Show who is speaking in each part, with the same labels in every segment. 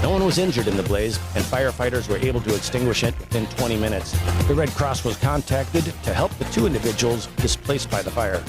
Speaker 1: No one was injured in the blaze, and firefighters were able to extinguish it within 20 minutes. The Red Cross was contacted to help the 2 individuals displaced by the fire.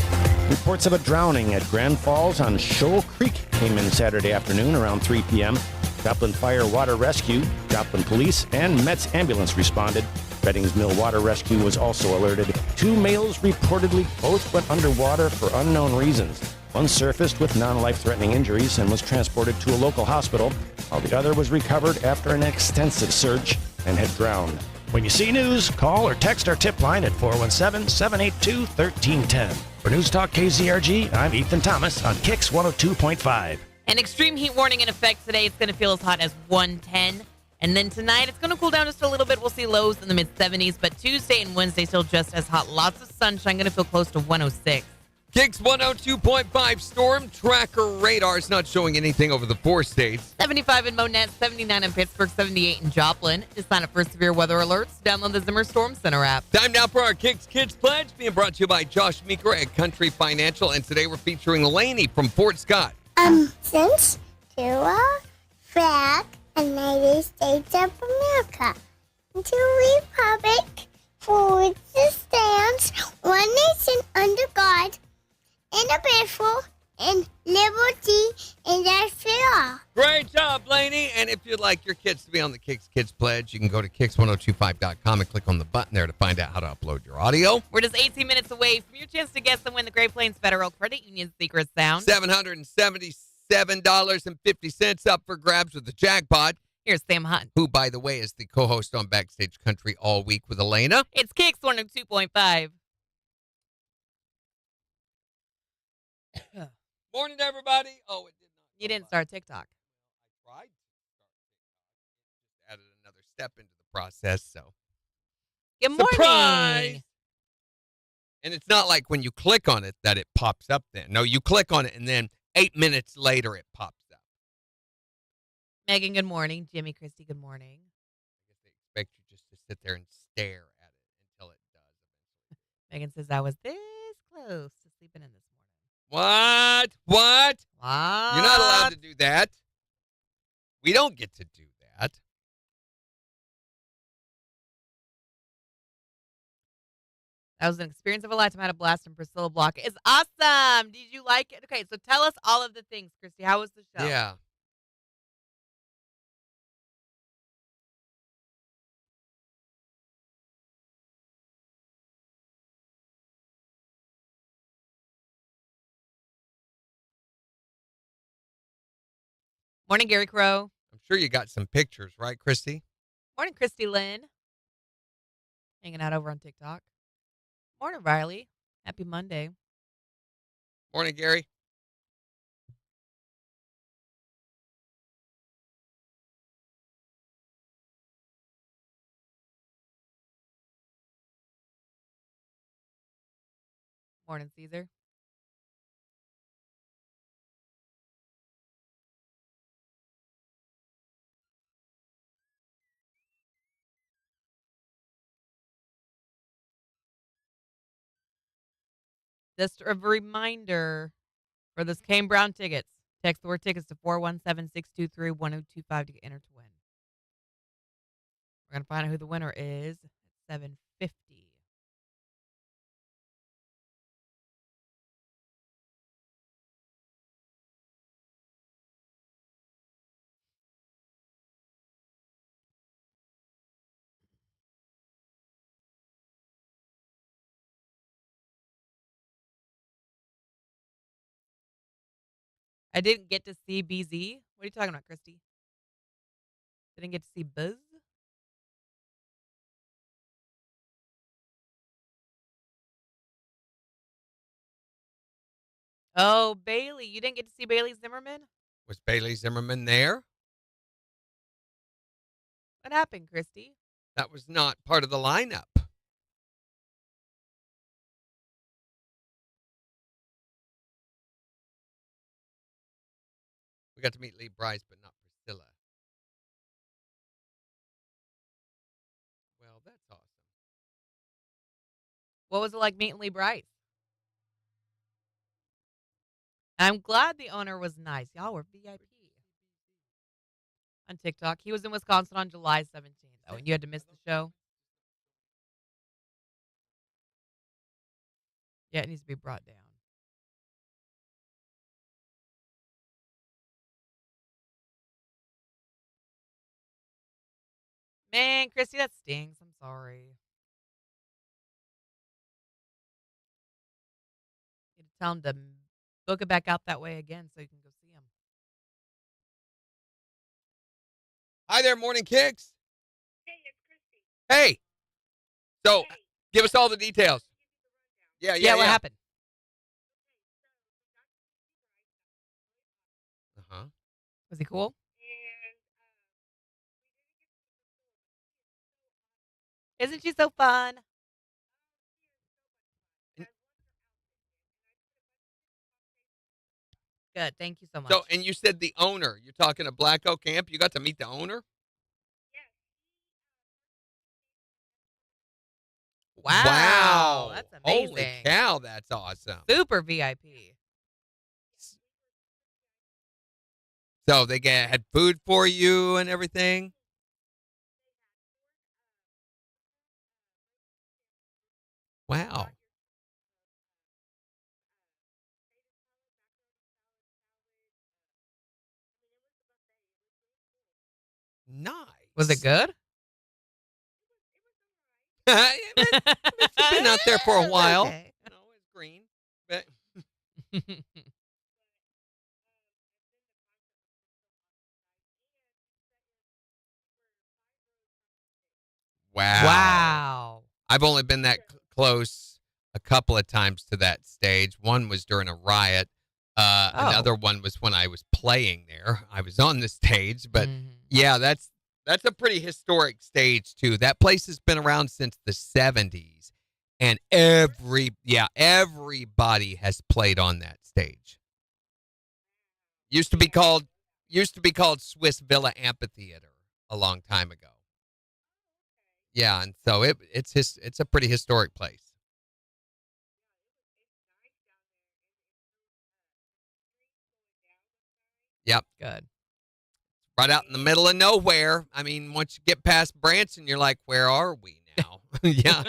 Speaker 1: Reports of a drowning at Grand Falls on Shoal Creek came in Saturday afternoon around 3 p.m. Joplin Fire Water Rescue, Joplin Police, and Met's ambulance responded. Reddings Mill Water Rescue was also alerted. 2 males reportedly both went underwater for unknown reasons. One surfaced with non-life-threatening injuries and was transported to a local hospital, while the other was recovered after an extensive search and had drowned. When you see news, call or text our tip line at 417-782-1310. For News Talk KZRG, I'm Ethan Thomas on KIX 102.5.
Speaker 2: An extreme heat warning in effect today. It's going to feel as hot as 110. And then tonight, it's going to cool down just a little bit. We'll see lows in the mid-70s. But Tuesday and Wednesday, still just as hot. Lots of sunshine. Going to feel close to 106.
Speaker 3: KIX 102.5 storm tracker radar is not showing anything over the 4 states.
Speaker 2: 75 in Monette, 79 in Pittsburgh, 78 in Joplin. Just sign up for severe weather alerts. Download the Zimmer Storm Center app.
Speaker 3: Time now for our KIX Kids Pledge, being brought to you by Josh Meeker at Country Financial. And today we're featuring Lainey from Fort Scott.
Speaker 4: Since to a flag United States of America, to republic for which it stands, one nation under God, indivisible, and liberty and justice for all.
Speaker 3: Great job, Lainey. And if you'd like your kids to be on the KIX Kids Pledge, you can go to KIX1025.com and click on the button there to find out how to upload your audio.
Speaker 2: We're just 18 minutes away from your chance to guess and win the Great Plains Federal Credit Union's secret sound.
Speaker 3: $777.50 up for grabs with the jackpot.
Speaker 2: Here's Sam Hunt,
Speaker 3: Who, by the way, is the co-host on Backstage Country all week with Elena.
Speaker 2: It's KIX 102.5.
Speaker 3: Morning, everybody. Oh, it did not.
Speaker 2: You didn't start TikTok.
Speaker 3: I tried to start TikTok. Added another step into the process, so.
Speaker 2: Good morning.
Speaker 3: Surprise! And it's not like when you click on it that it pops up then. No, you click on it and then 8 minutes later it pops up.
Speaker 2: Megan, good morning. Jimmy, Christy, good morning.
Speaker 3: I guess they expect you just to sit there and stare at it until it does.
Speaker 2: Megan says I was this close to sleeping in this morning.
Speaker 3: What?
Speaker 2: What?
Speaker 3: You're not allowed to do that. We don't get to do that.
Speaker 2: That was an experience of a lifetime. I had a blast, and Priscilla Block is awesome. Did you like it? Okay, so tell us all of the things, Christy. How was the show?
Speaker 3: Yeah.
Speaker 2: Morning, Gary Crow.
Speaker 3: I'm sure you got some pictures, right, Christy?
Speaker 2: Morning, Christy Lynn. Hanging out over on TikTok. Morning, Riley. Happy Monday.
Speaker 3: Morning, Gary.
Speaker 2: Morning, Caesar. Just a reminder for those Kane Brown tickets. Text the word tickets to 417-623-1025 to get entered to win. We're going to find out who the winner is at 7:50. I didn't get to see BZ. What are you talking about, Christy? Didn't get to see Buzz? Oh, Bailey. You didn't get to see Bailey Zimmerman?
Speaker 3: Was Bailey Zimmerman there?
Speaker 2: What happened, Christy?
Speaker 3: That was not part of the lineup. We got to meet Lee Bryce, but not Priscilla. Well, that's awesome.
Speaker 2: What was it like meeting Lee Bryce? I'm glad the owner was nice. Y'all were VIP. on TikTok. He was in Wisconsin on July 17th. Oh, and you had to miss the show? Yeah, it needs to be brought down. Man, Christy, that stinks. I'm sorry. You need to tell him to book it back out that way again so you can go see him.
Speaker 3: Hi there, Morning Kicks. Hey. So, give us all the details. Yeah.
Speaker 2: What happened?
Speaker 3: Uh-huh.
Speaker 2: Was he cool? Isn't she so fun? Good. Thank you so much.
Speaker 3: So, and you said the owner. You're talking to Black Oak Camp. You got to meet the owner?
Speaker 2: Wow. That's amazing.
Speaker 3: Holy cow, that's awesome.
Speaker 2: Super VIP.
Speaker 3: So they had food for you and everything? Wow. Nice.
Speaker 2: Was it good?
Speaker 3: It's been out there for a while.
Speaker 2: Okay.
Speaker 3: You know, it's green. But wow. I've only been that close a couple of times to that stage. One was during a riot. Another one was when I was playing there. I was on the stage, but yeah, that's a pretty historic stage too. That place has been around since the 70s, and everybody has played on that stage. Used to be called Swiss Villa Amphitheater a long time ago. Yeah, and so it's a pretty historic place. Yep.
Speaker 2: Good.
Speaker 3: Right out in the middle of nowhere. I mean, once you get past Branson, you're like, where are we now? Yeah.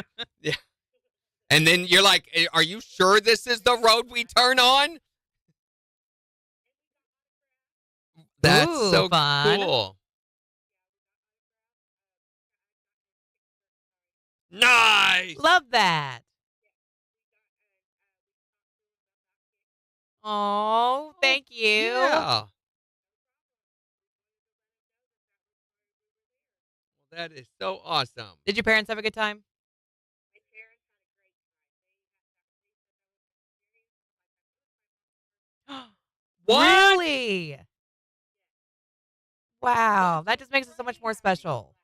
Speaker 3: And then you're like, are you sure this is the road we turn on? That's so
Speaker 2: fun.
Speaker 3: cool. Nice.
Speaker 2: Love that. Oh, thank you.
Speaker 3: Yeah. That is so awesome.
Speaker 2: Did your parents have a good time?
Speaker 3: What?
Speaker 2: Really? Wow, that just makes it so much more special.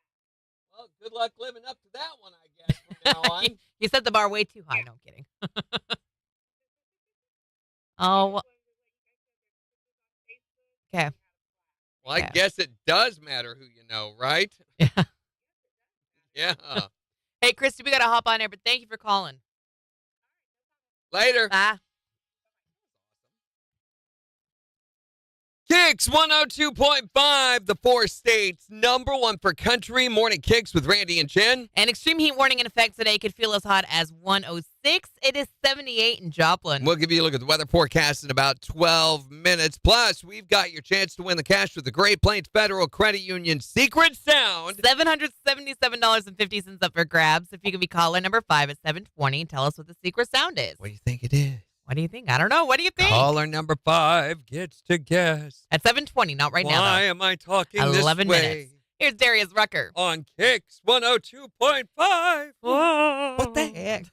Speaker 3: Well, good luck living up to that one, I guess, from now on.
Speaker 2: You set the bar way too high. No, I'm kidding. Oh, okay.
Speaker 3: Well, I guess it does matter who you know, right?
Speaker 2: Yeah.
Speaker 3: Yeah.
Speaker 2: Hey, Christy, we got to hop on there, but thank you for calling.
Speaker 3: Later.
Speaker 2: Bye.
Speaker 3: KIX 102.5, the 4 states, #1 for country. Morning KIX with Randy and Jen.
Speaker 2: An extreme heat warning in effect today could feel as hot as 106. It is 78 in Joplin.
Speaker 3: We'll give you a look at the weather forecast in about 12 minutes. Plus, we've got your chance to win the cash with the Great Plains Federal Credit Union Secret Sound.
Speaker 2: $777.50 up for grabs. If you could be caller number 5 at 720 and tell us what the secret sound is.
Speaker 3: What do you think it is?
Speaker 2: What do you think? I don't know. What do you think?
Speaker 3: Caller number 5 gets to guess.
Speaker 2: At 720, not right now.
Speaker 3: Why am I talking this
Speaker 2: 11
Speaker 3: way?
Speaker 2: minutes. Here's Darius Rucker.
Speaker 3: On KIX 102.5.
Speaker 2: Whoa.
Speaker 3: What the heck?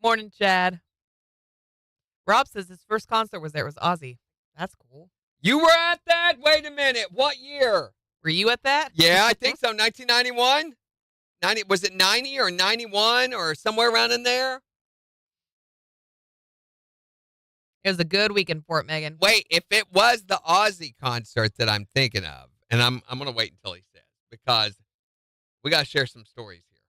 Speaker 2: Morning, Chad. Rob says his first concert was there. It was Ozzy. That's cool.
Speaker 3: You were at that? Wait a minute. What year?
Speaker 2: Were you at that?
Speaker 3: Yeah, I think so. 1991? Was it 90 or 91 or somewhere around in there?
Speaker 2: It was a good weekend for it, Megan.
Speaker 3: Wait, if it was the Ozzy concert that I'm thinking of, and I'm going to wait until he says, because we got to share some stories here.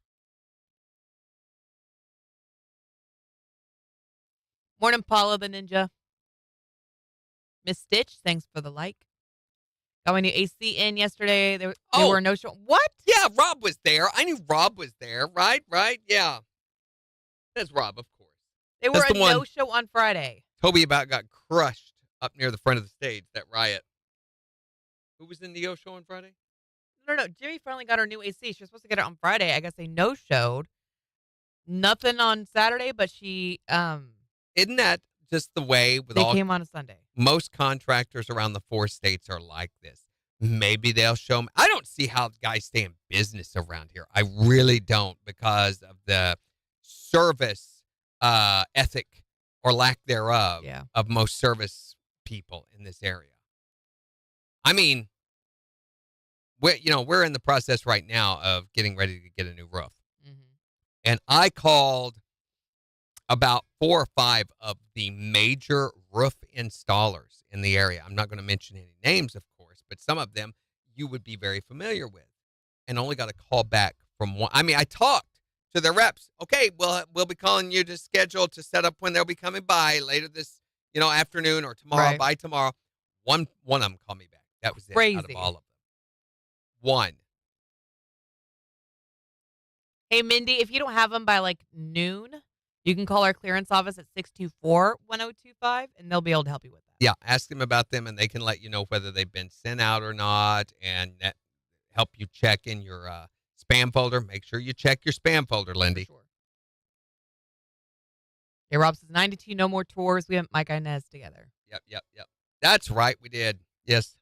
Speaker 2: Morning, Paula the Ninja. Miss Stitch, thanks for the like. Got my new AC in yesterday. They were no show. What?
Speaker 3: Yeah, Rob was there. I knew Rob was there. Right? Yeah. That's Rob, of course.
Speaker 2: They were
Speaker 3: That's
Speaker 2: a
Speaker 3: the one
Speaker 2: no-show on Friday.
Speaker 3: Toby about got crushed up near the front of the stage, that riot. Who was in the O show on Friday?
Speaker 2: No. Jimmy finally got her new AC. She was supposed to get it on Friday. I guess they no-showed. Nothing on Saturday, but she
Speaker 3: Isn't that just the way with
Speaker 2: they
Speaker 3: all
Speaker 2: came on a Sunday.
Speaker 3: most contractors around the 4 states are like this? Maybe they'll show me. I don't see how guys stay in business around here. I really don't, because of the service ethic or lack thereof of most service people in this area. I mean, we're in the process right now of getting ready to get a new roof. And I called about 4 or 5 of the major roof installers in the area. I'm not going to mention any names, of course, but some of them you would be very familiar with, and only got a call back from one. I mean, I talked to their reps. Okay, we'll be calling you to schedule to set up when they'll be coming by later this, afternoon or tomorrow,
Speaker 2: Right.
Speaker 3: by tomorrow. One of them called me back. That was
Speaker 2: Crazy.
Speaker 3: it out of all of them. One.
Speaker 2: Hey, Mindy, if you don't have them by like noon, you can call our clearance office at 624-1025, and they'll be able to help you with that.
Speaker 3: Yeah, ask them about them, and they can let you know whether they've been sent out or not, and help you check in your spam folder. Make sure you check your spam folder, Lindy.
Speaker 2: For sure. Hey, Rob says 92, no more tours. We have Mike Inez together.
Speaker 3: Yep. That's right, we did. Yes.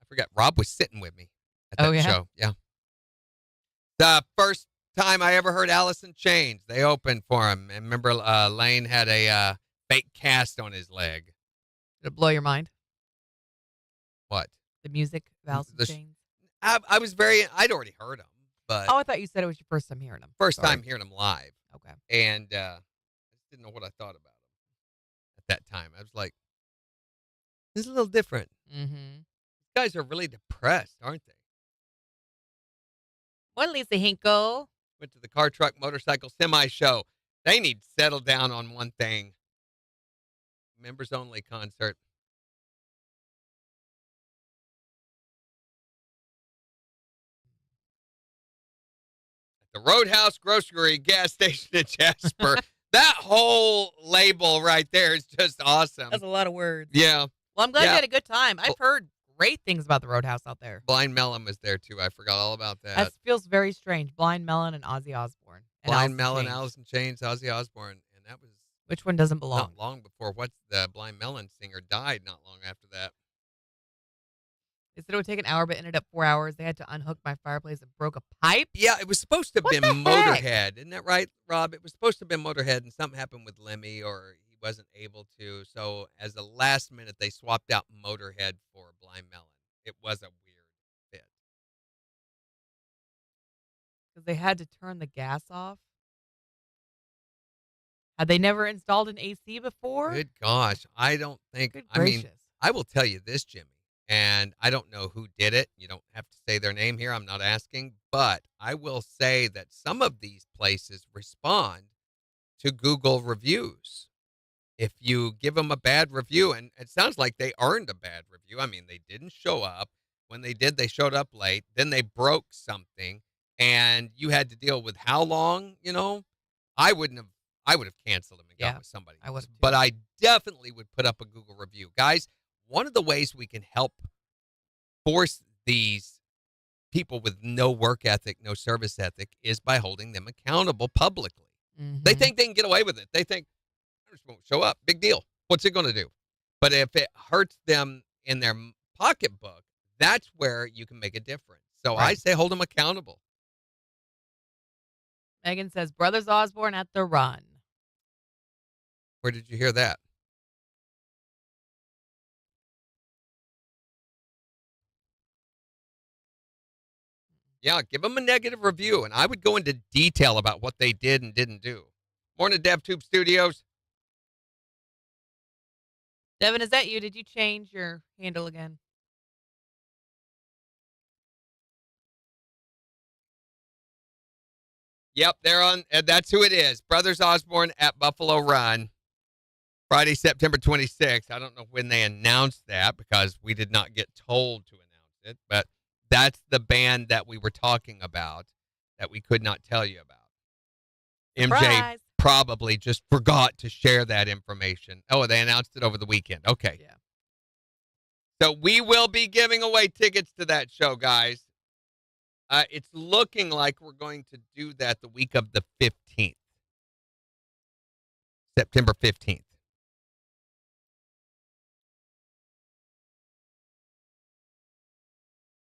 Speaker 3: I forgot. Rob was sitting with me at that show. Yeah. The first time I ever heard Alice in Chains, they opened for him. And remember, Lane had a fake cast on his leg.
Speaker 2: Did it blow your mind?
Speaker 3: What?
Speaker 2: The music of Alice in Chains?
Speaker 3: I was I'd already heard him, but.
Speaker 2: Oh, I thought you said it was your first time hearing them.
Speaker 3: First time hearing them live.
Speaker 2: Okay.
Speaker 3: And I just didn't know what I thought about him at that time. I was like, this is a little different.
Speaker 2: Mm-hmm.
Speaker 3: These guys are really depressed, aren't they?
Speaker 2: Well, Lisa Hinkle.
Speaker 3: Went to the car, truck, motorcycle, semi show. They need to settle down on one thing. Members only concert. At the Roadhouse Grocery gas station in Jasper. That whole label right there is just awesome.
Speaker 2: That's a lot of words.
Speaker 3: Yeah.
Speaker 2: Well, I'm glad you had a good time. I've heard great things about the Roadhouse out there.
Speaker 3: Blind Melon was there, too. I forgot all about that.
Speaker 2: That feels very strange. Blind Melon and Ozzy Osbourne.
Speaker 3: Blind Melon, Alice in Chains, Ozzy Osbourne. And that was...
Speaker 2: Which one doesn't belong?
Speaker 3: Not long before the Blind Melon singer died, not long after that.
Speaker 2: They said it would take an hour, but ended up 4 hours. They had to unhook my fireplace and broke a pipe.
Speaker 3: Yeah, it was supposed to have been Motorhead. Isn't that right, Rob? It was supposed to have been Motorhead, and something happened with Lemmy, or he wasn't able to. So as a last minute, they swapped out Motorhead for Blind Melon. It was a weird fit.
Speaker 2: Because they had to turn the gas off. Had they never installed an AC before?
Speaker 3: Good gosh. I don't think.
Speaker 2: Good
Speaker 3: I mean,
Speaker 2: gracious.
Speaker 3: I will tell you this, Jimmy, and I don't know who did it. You don't have to say their name here. I'm not asking. But I will say that some of these places respond to Google reviews. If you give them a bad review, and it sounds like they earned a bad review. I mean, they didn't show up. When they did, they showed up late. Then they broke something, and you had to deal with how long, I would have canceled them and gone with somebody else.
Speaker 2: I would have.
Speaker 3: But I definitely would put up a Google review. Guys, one of the ways we can help force these people with no work ethic, no service ethic, is by holding them accountable publicly.
Speaker 2: Mm-hmm.
Speaker 3: They think they can get away with it. They think, I just won't show up. Big deal. What's it going to do? But if it hurts them in their pocketbook, that's where you can make a difference. So I say hold them accountable.
Speaker 2: Megan says, Brothers Osborne at the Run.
Speaker 3: Where did you hear that? Yeah, give them a negative review, and I would go into detail about what they did and didn't do. Morning, DevTube Studios.
Speaker 2: Devin, is that you? Did you change your handle again?
Speaker 3: Yep, they're on. That's who it is. Brothers Osborne at Buffalo Run. Friday, September 26th. I don't know when they announced that because we did not get told to announce it, but that's the band that we were talking about that we could not tell you about. MJ
Speaker 2: Surprise.
Speaker 3: probably just forgot to share that information. Oh, they announced it over the weekend. Okay.
Speaker 2: Yeah.
Speaker 3: So we will be giving away tickets to that show, guys. It's looking like we're going to do that the week of the 15th, September 15th.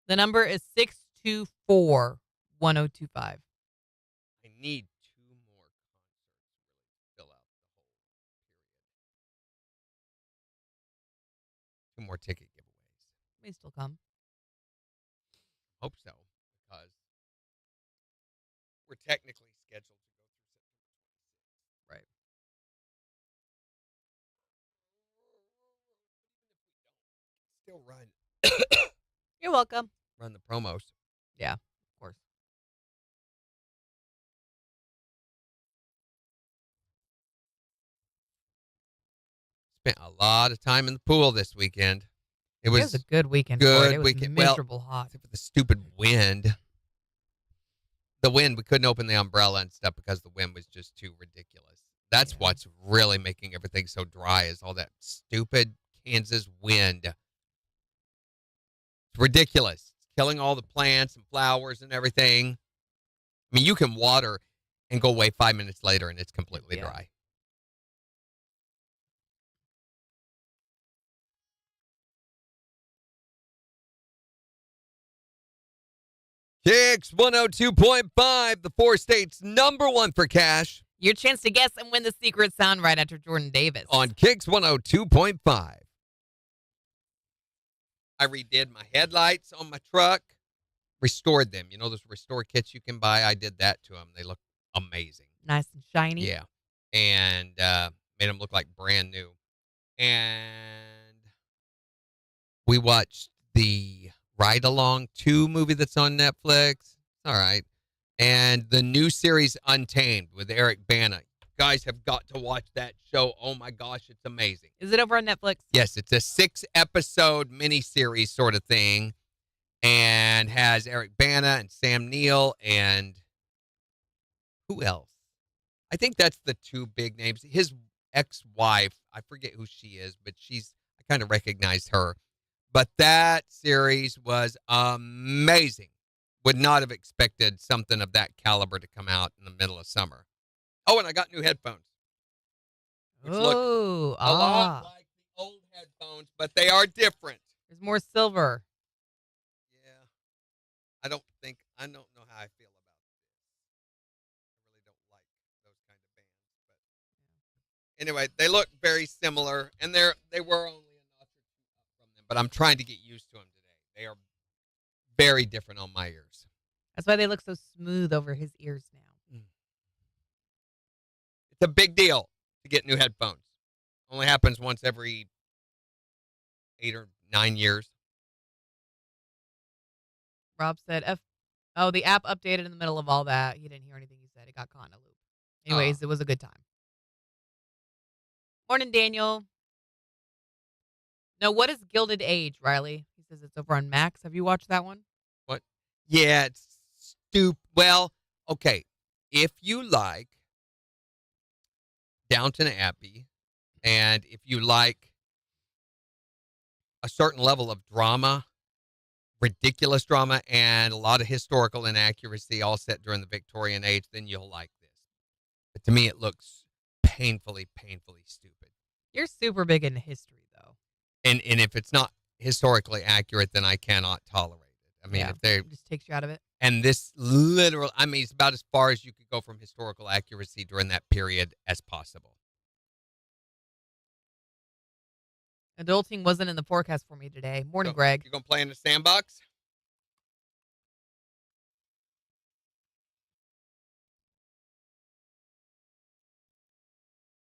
Speaker 2: The number is 624-1025.
Speaker 3: I need 2 more concerts to fill out the whole period. 2 more ticket giveaways.
Speaker 2: May still come.
Speaker 3: Hope so, because we're technically scheduled to go through September 26th.
Speaker 2: Right.
Speaker 3: Still run
Speaker 2: You're welcome.
Speaker 3: the promos.
Speaker 2: Yeah, of course.
Speaker 3: Spent a lot of time in the pool this weekend. It
Speaker 2: It
Speaker 3: was
Speaker 2: was a good weekend.
Speaker 3: good
Speaker 2: for it. It was
Speaker 3: weekend. Well,
Speaker 2: miserable hot.
Speaker 3: except for the stupid wind. The wind, we couldn't open the umbrella and stuff because the wind was just too ridiculous. That's
Speaker 2: Yeah.
Speaker 3: what's really making everything so dry is all that stupid Kansas wind. It's ridiculous. It's killing all the plants and flowers and everything. I mean, you can water and go away 5 minutes later and it's completely
Speaker 2: Yeah.
Speaker 3: dry. KIX 102.5, the 4 states #1 for cash
Speaker 2: Your chance to guess and win the secret sound right after Jordan Davis.
Speaker 3: on KIX 102.5. I redid my headlights on my truck, restored them. You know those restore kits you can buy? I did that to them. They look amazing.
Speaker 2: Nice and shiny.
Speaker 3: Yeah. And made them look like brand new. And we watched the Ride Along 2 movie that's on Netflix. All right. And the new series Untamed with Eric Bana. Guys have got to watch that show. Oh my gosh, it's amazing.
Speaker 2: Is it over on Netflix?
Speaker 3: Yes, it's a 6-episode miniseries sort of thing, and has Eric Bana and Sam Neill and who else? I think that's the 2 big names. His ex-wife, I forget who she is, but I kind of recognize her. But that series was amazing. Would not have expected something of that caliber to come out in the middle of summer. Oh, and I got new headphones. Which look
Speaker 2: Oh,
Speaker 3: a lot like the old headphones, but they are different.
Speaker 2: There's more silver.
Speaker 3: Yeah. I don't know how I feel about this. I really don't like those kind of bands. But anyway, they look very similar, and they were only a notch or 2 up from them, but I'm trying to get used to them today. They are very different on my ears.
Speaker 2: That's why they look so smooth over his ears now.
Speaker 3: It's a big deal to get new headphones. Only happens once every 8 or 9 years.
Speaker 2: Rob said, the app updated in the middle of all that. He didn't hear anything he said. It got caught in a loop. Anyways, It was a good time. Morning, Daniel. No, what is Gilded Age, Riley? He says it's over on Max. Have you watched that one?
Speaker 3: What? Yeah, it's stupid. Well, okay. If you like Downton Abbey, and if you like a certain level of drama, ridiculous drama, and a lot of historical inaccuracy all set during the Victorian age, then you'll like this. But to me, it looks painfully stupid.
Speaker 2: You're super big into history, though.
Speaker 3: And if it's not historically accurate, then I cannot tolerate it. I mean, if they
Speaker 2: it just takes you out of it.
Speaker 3: and this literal, I mean, it's about as far as you could go from historical accuracy during that period as possible.
Speaker 2: Adulting wasn't in the forecast for me today. Morning,
Speaker 3: So,
Speaker 2: Greg.
Speaker 3: You gonna play in the sandbox?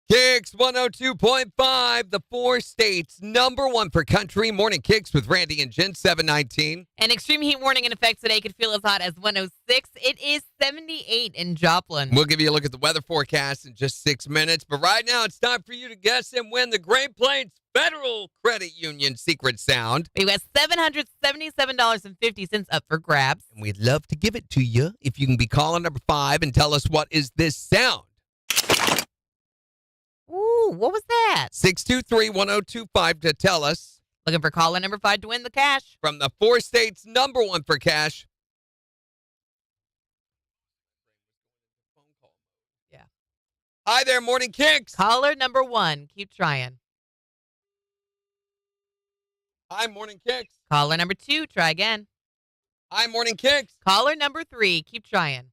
Speaker 3: KIX 102.5, the 4 states, #1 for country. Morning KIX with Randy and Jen, 719.
Speaker 2: An extreme heat warning in effect today could feel as hot as 106. It is 78 in Joplin.
Speaker 3: We'll give you a look at the weather forecast in just 6 minutes. But right now, it's time for you to guess and win the Great Plains Federal Credit Union secret sound.
Speaker 2: We've got $777.50 up for grabs.
Speaker 3: And we'd love to give it to you if you can be caller number 5 and tell us what is this sound.
Speaker 2: Ooh, what was that?
Speaker 3: 623-1025 to tell us.
Speaker 2: Looking for caller number 5 to win the cash.
Speaker 3: From the 4 states, #1 for cash.
Speaker 2: Yeah.
Speaker 3: Hi there, Morning KIX.
Speaker 2: Caller number 1. Keep trying.
Speaker 3: Hi, Morning KIX.
Speaker 2: Caller number 2. Try again.
Speaker 3: Hi, Morning KIX.
Speaker 2: Caller number 3. Keep trying.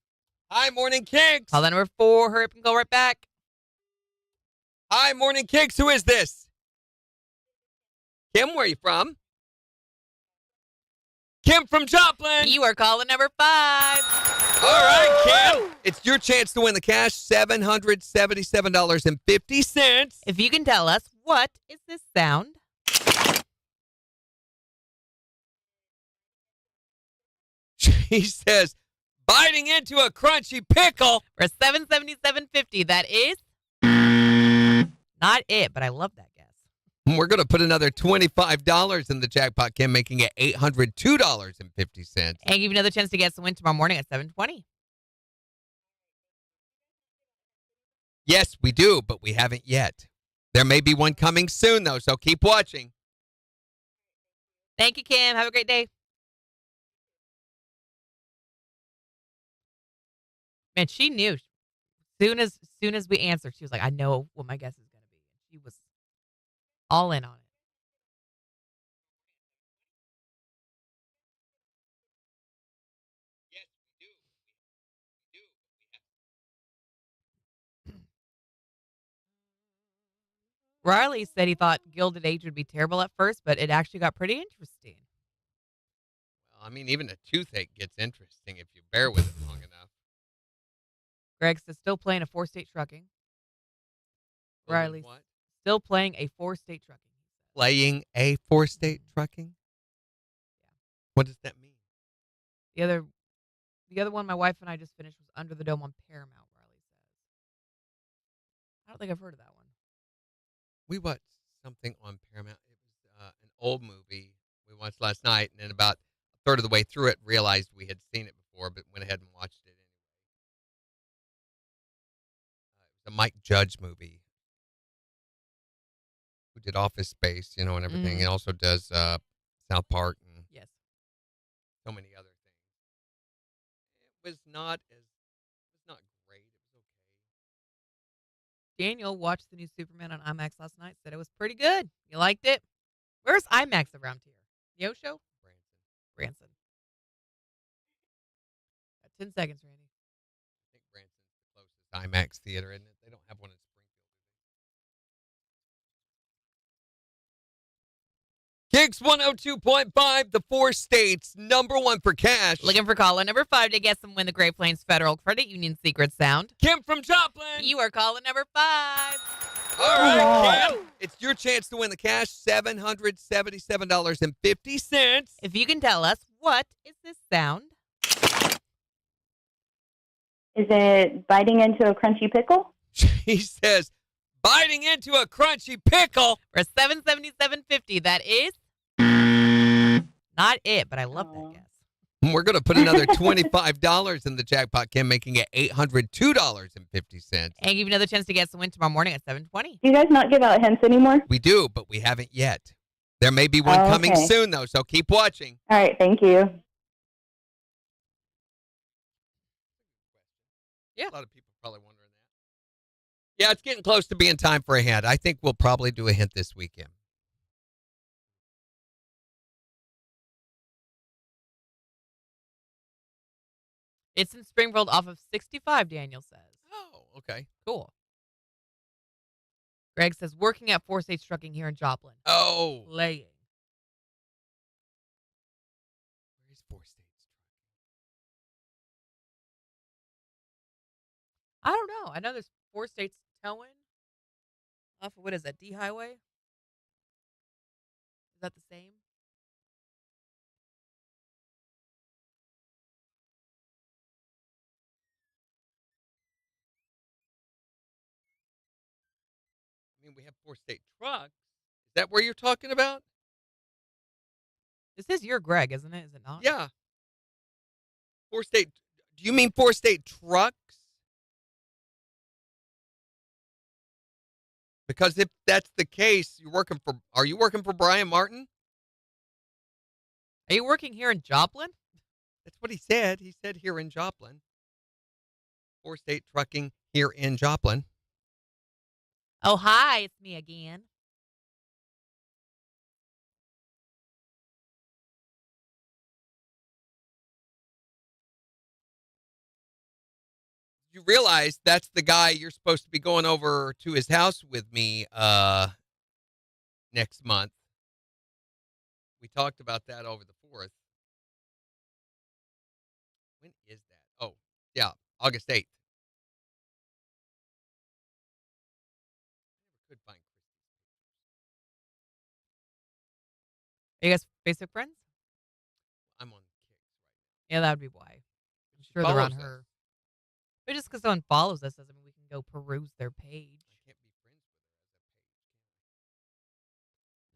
Speaker 3: Hi, Morning KIX.
Speaker 2: Caller number 4. Hurry up and go right back.
Speaker 3: Hi, Morning KIX. Who is this? Kim, where are you from? Kim from Joplin.
Speaker 2: You are caller number 5.
Speaker 3: All right, Kim. It's your chance to win the cash, $777.50.
Speaker 2: If you can tell us, what is this sound?
Speaker 3: She says, biting into a crunchy pickle.
Speaker 2: For $777.50, that is not it, but I love that guess.
Speaker 3: We're going to put another $25 in the jackpot, Kim, making it $802.50.
Speaker 2: And give you another chance to guess the win tomorrow morning at 7:20.
Speaker 3: Yes, we do, but we haven't yet. There may be one coming soon, though, so keep watching.
Speaker 2: Thank you, Kim. Have a great day. Man, she knew. Soon as we answered, she was like, I know what my guess is going to be. She was all in on it.
Speaker 3: Yes, we do.
Speaker 2: Riley said he thought Gilded Age would be terrible at first, but it actually got pretty interesting.
Speaker 3: Well, I mean, even a toothache gets interesting if you bear with it long enough.
Speaker 2: Greg says still playing a 4-state trucking. Riley's
Speaker 3: What?
Speaker 2: still playing a 4-state trucking.
Speaker 3: Playing a 4-state trucking?
Speaker 2: Yeah.
Speaker 3: What does that mean?
Speaker 2: The other one my wife and I just finished was Under the Dome on Paramount, Riley says. I don't think I've heard of that one.
Speaker 3: We watched something on Paramount. It was an old movie we watched last night, and then about a third of the way through it, realized we had seen it before, but went ahead and watched it anyway. It was a Mike Judge movie. Who did Office Space, and everything. He also does South Park and
Speaker 2: Yes.
Speaker 3: so many other things. It was not great. It was okay.
Speaker 2: Daniel watched the new Superman on IMAX last night. Said it was pretty good. You liked it? Where's IMAX around here? Neosho? Branson. Got 10 seconds, Randy.
Speaker 3: I think Branson's the closest IMAX theater, isn't it? They don't have one in Springfield. KIX 102.5, the 4 states, #1 for cash.
Speaker 2: Looking for caller number 5 to guess and win the Great Plains Federal Credit Union secret sound.
Speaker 3: Kim from Joplin.
Speaker 2: You are caller number 5.
Speaker 3: All right, Kim. It's your chance to win the cash, $777.50.
Speaker 2: If you can tell us, what is this sound?
Speaker 5: Is it biting into a crunchy pickle?
Speaker 3: She says, biting into a crunchy pickle.
Speaker 2: For $777.50, that is not it, but I love that guess.
Speaker 3: We're going to put another $25 in the jackpot, Kim, making it $802.50.
Speaker 2: And give you another chance to guess the win tomorrow morning at 7:20.
Speaker 5: Do you guys not give out hints anymore?
Speaker 3: We do, but we haven't yet. There may be one coming
Speaker 5: okay.
Speaker 3: soon, though, so keep watching.
Speaker 5: All right, thank you.
Speaker 2: Yeah.
Speaker 3: A lot of people probably wondering that. Yeah, it's getting close to being time for a hint. I think we'll probably do a hint this weekend.
Speaker 2: It's in Springfield off of 65, Daniel says.
Speaker 3: Oh, okay.
Speaker 2: Cool. Greg says, working at 4-state trucking here in Joplin.
Speaker 3: Oh.
Speaker 2: Playing.
Speaker 3: Where's 4 states?
Speaker 2: I don't know. I know there's 4 states towing. Off of, what is that, D Highway? Is that the same?
Speaker 3: I mean, we have 4 state trucks. Is that where you're talking about?
Speaker 2: This is your Greg, isn't it? Is it not?
Speaker 3: Yeah. 4 state. Do you mean 4 state trucks? Because if that's the case, are you working for Brian Martin?
Speaker 2: Are you working here in Joplin?
Speaker 3: That's what he said. He said here in Joplin. 4 state trucking here in Joplin.
Speaker 2: Oh, hi, it's me again.
Speaker 3: You realize that's the guy you're supposed to be going over to his house with me next month. We talked about that over the 4th. When is that? Oh, yeah, August 8th. I never could find
Speaker 2: Are you guys Facebook friends?
Speaker 3: I'm on KIX
Speaker 2: Yeah, that would be why. I'm
Speaker 3: She
Speaker 2: sure they're on
Speaker 3: follows us.
Speaker 2: her. But just because someone follows us doesn't mean we can go peruse their page.
Speaker 3: I can't be friends with her as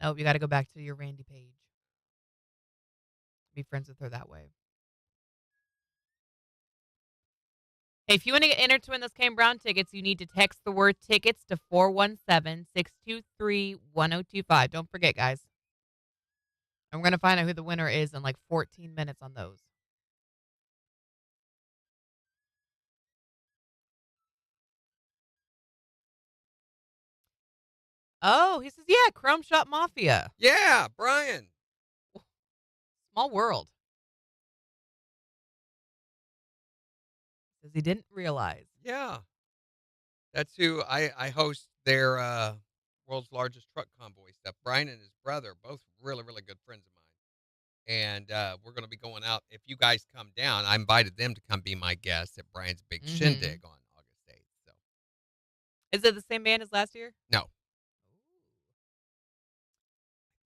Speaker 3: a page.
Speaker 2: No, you got to go back to your Randy page. Be friends with her that way. Hey, if you want to get entered to win those Kane Brown tickets, you need to text the word tickets to 417-623-1025. Don't forget, guys. And we're going to find out who the winner is in like 14 minutes on those. Oh, he says, yeah, Chrome Shop Mafia.
Speaker 3: Yeah, Brian.
Speaker 2: Small world. Says he didn't realize.
Speaker 3: Yeah. That's who I host their world's largest truck convoy stuff. Brian and his brother, both really, really good friends of mine. And we're going to be going out. If you guys come down, I invited them to come be my guests at Brian's big shindig on August 8th. So,
Speaker 2: Is it the same band as last year?
Speaker 3: no.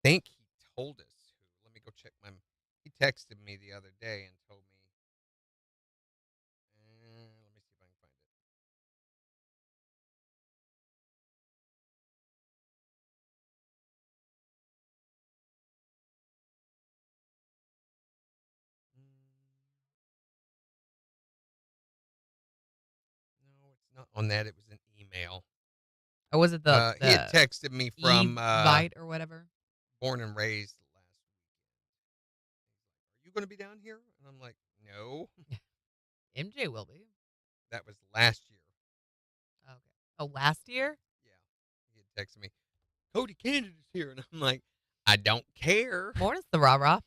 Speaker 3: I think he told us who. Let me go check my. He texted me the other day and told me. Let me see if I can find it. No, it's not on that. It was an email.
Speaker 2: Or was it the
Speaker 3: He had texted me from
Speaker 2: Evite or whatever?
Speaker 3: Born and Raised last weekend. Are you going to be down here? And I'm like, no.
Speaker 2: MJ will be.
Speaker 3: That was last year.
Speaker 2: Okay. Oh, last year?
Speaker 3: Yeah. He had texted me, Cody Canada's here. And I'm like, I don't care.
Speaker 2: Morning's the rah-rah.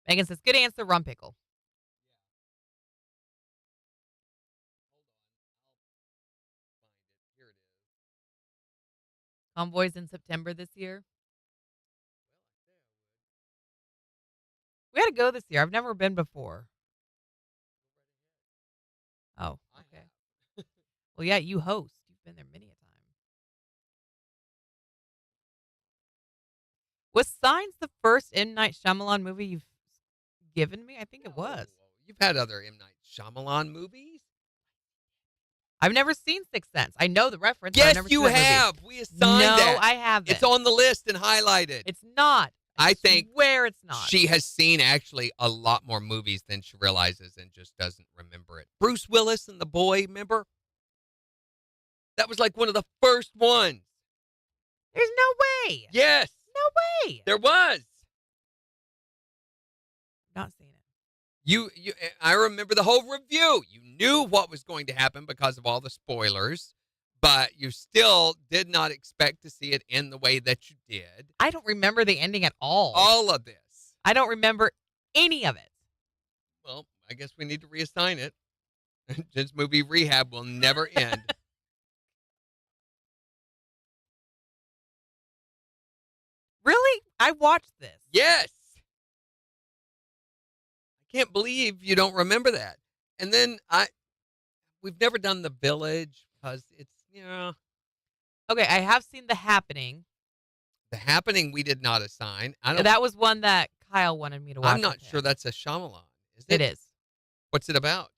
Speaker 2: Megan says, good answer, rum pickle.
Speaker 3: Here it is.
Speaker 2: Convoys in September this year. We had to go this year. I've never been before. Oh, okay. Well, yeah, you host. You've been there many a time. Was Signs the first M. Night Shyamalan movie you've given me? I think it was.
Speaker 3: You've had other M. Night Shyamalan movies?
Speaker 2: I've never seen Sixth Sense. I know the reference. But I've
Speaker 3: Yes,
Speaker 2: never
Speaker 3: you
Speaker 2: seen that movie.
Speaker 3: have. We assigned
Speaker 2: No,
Speaker 3: that.
Speaker 2: I haven't.
Speaker 3: It's on the list and highlighted.
Speaker 2: It's not.
Speaker 3: I think
Speaker 2: where it's not.
Speaker 3: she has seen actually a lot more movies than she realizes and just doesn't remember it. Bruce Willis and the Boy, remember? That was like one of the first ones.
Speaker 2: There's no way.
Speaker 3: Yes.
Speaker 2: No way.
Speaker 3: There was.
Speaker 2: Not seen it.
Speaker 3: I remember the whole review. You knew what was going to happen because of all the spoilers, but you still did not expect to see it in the way that you did.
Speaker 2: I don't remember the ending at all.
Speaker 3: All of this.
Speaker 2: I don't remember any of it.
Speaker 3: Well, I guess we need to reassign it. This movie rehab will never end.
Speaker 2: Really? I watched this.
Speaker 3: Yes. I can't believe you don't remember that. And then we've never done The Village because it's,
Speaker 2: Okay, I have seen The Happening.
Speaker 3: The Happening we did not assign. I don't.
Speaker 2: That was one that Kyle wanted me to watch.
Speaker 3: I'm not
Speaker 2: with
Speaker 3: sure
Speaker 2: him.
Speaker 3: that's a Shyamalan. Is it?
Speaker 2: It is.
Speaker 3: What's it about?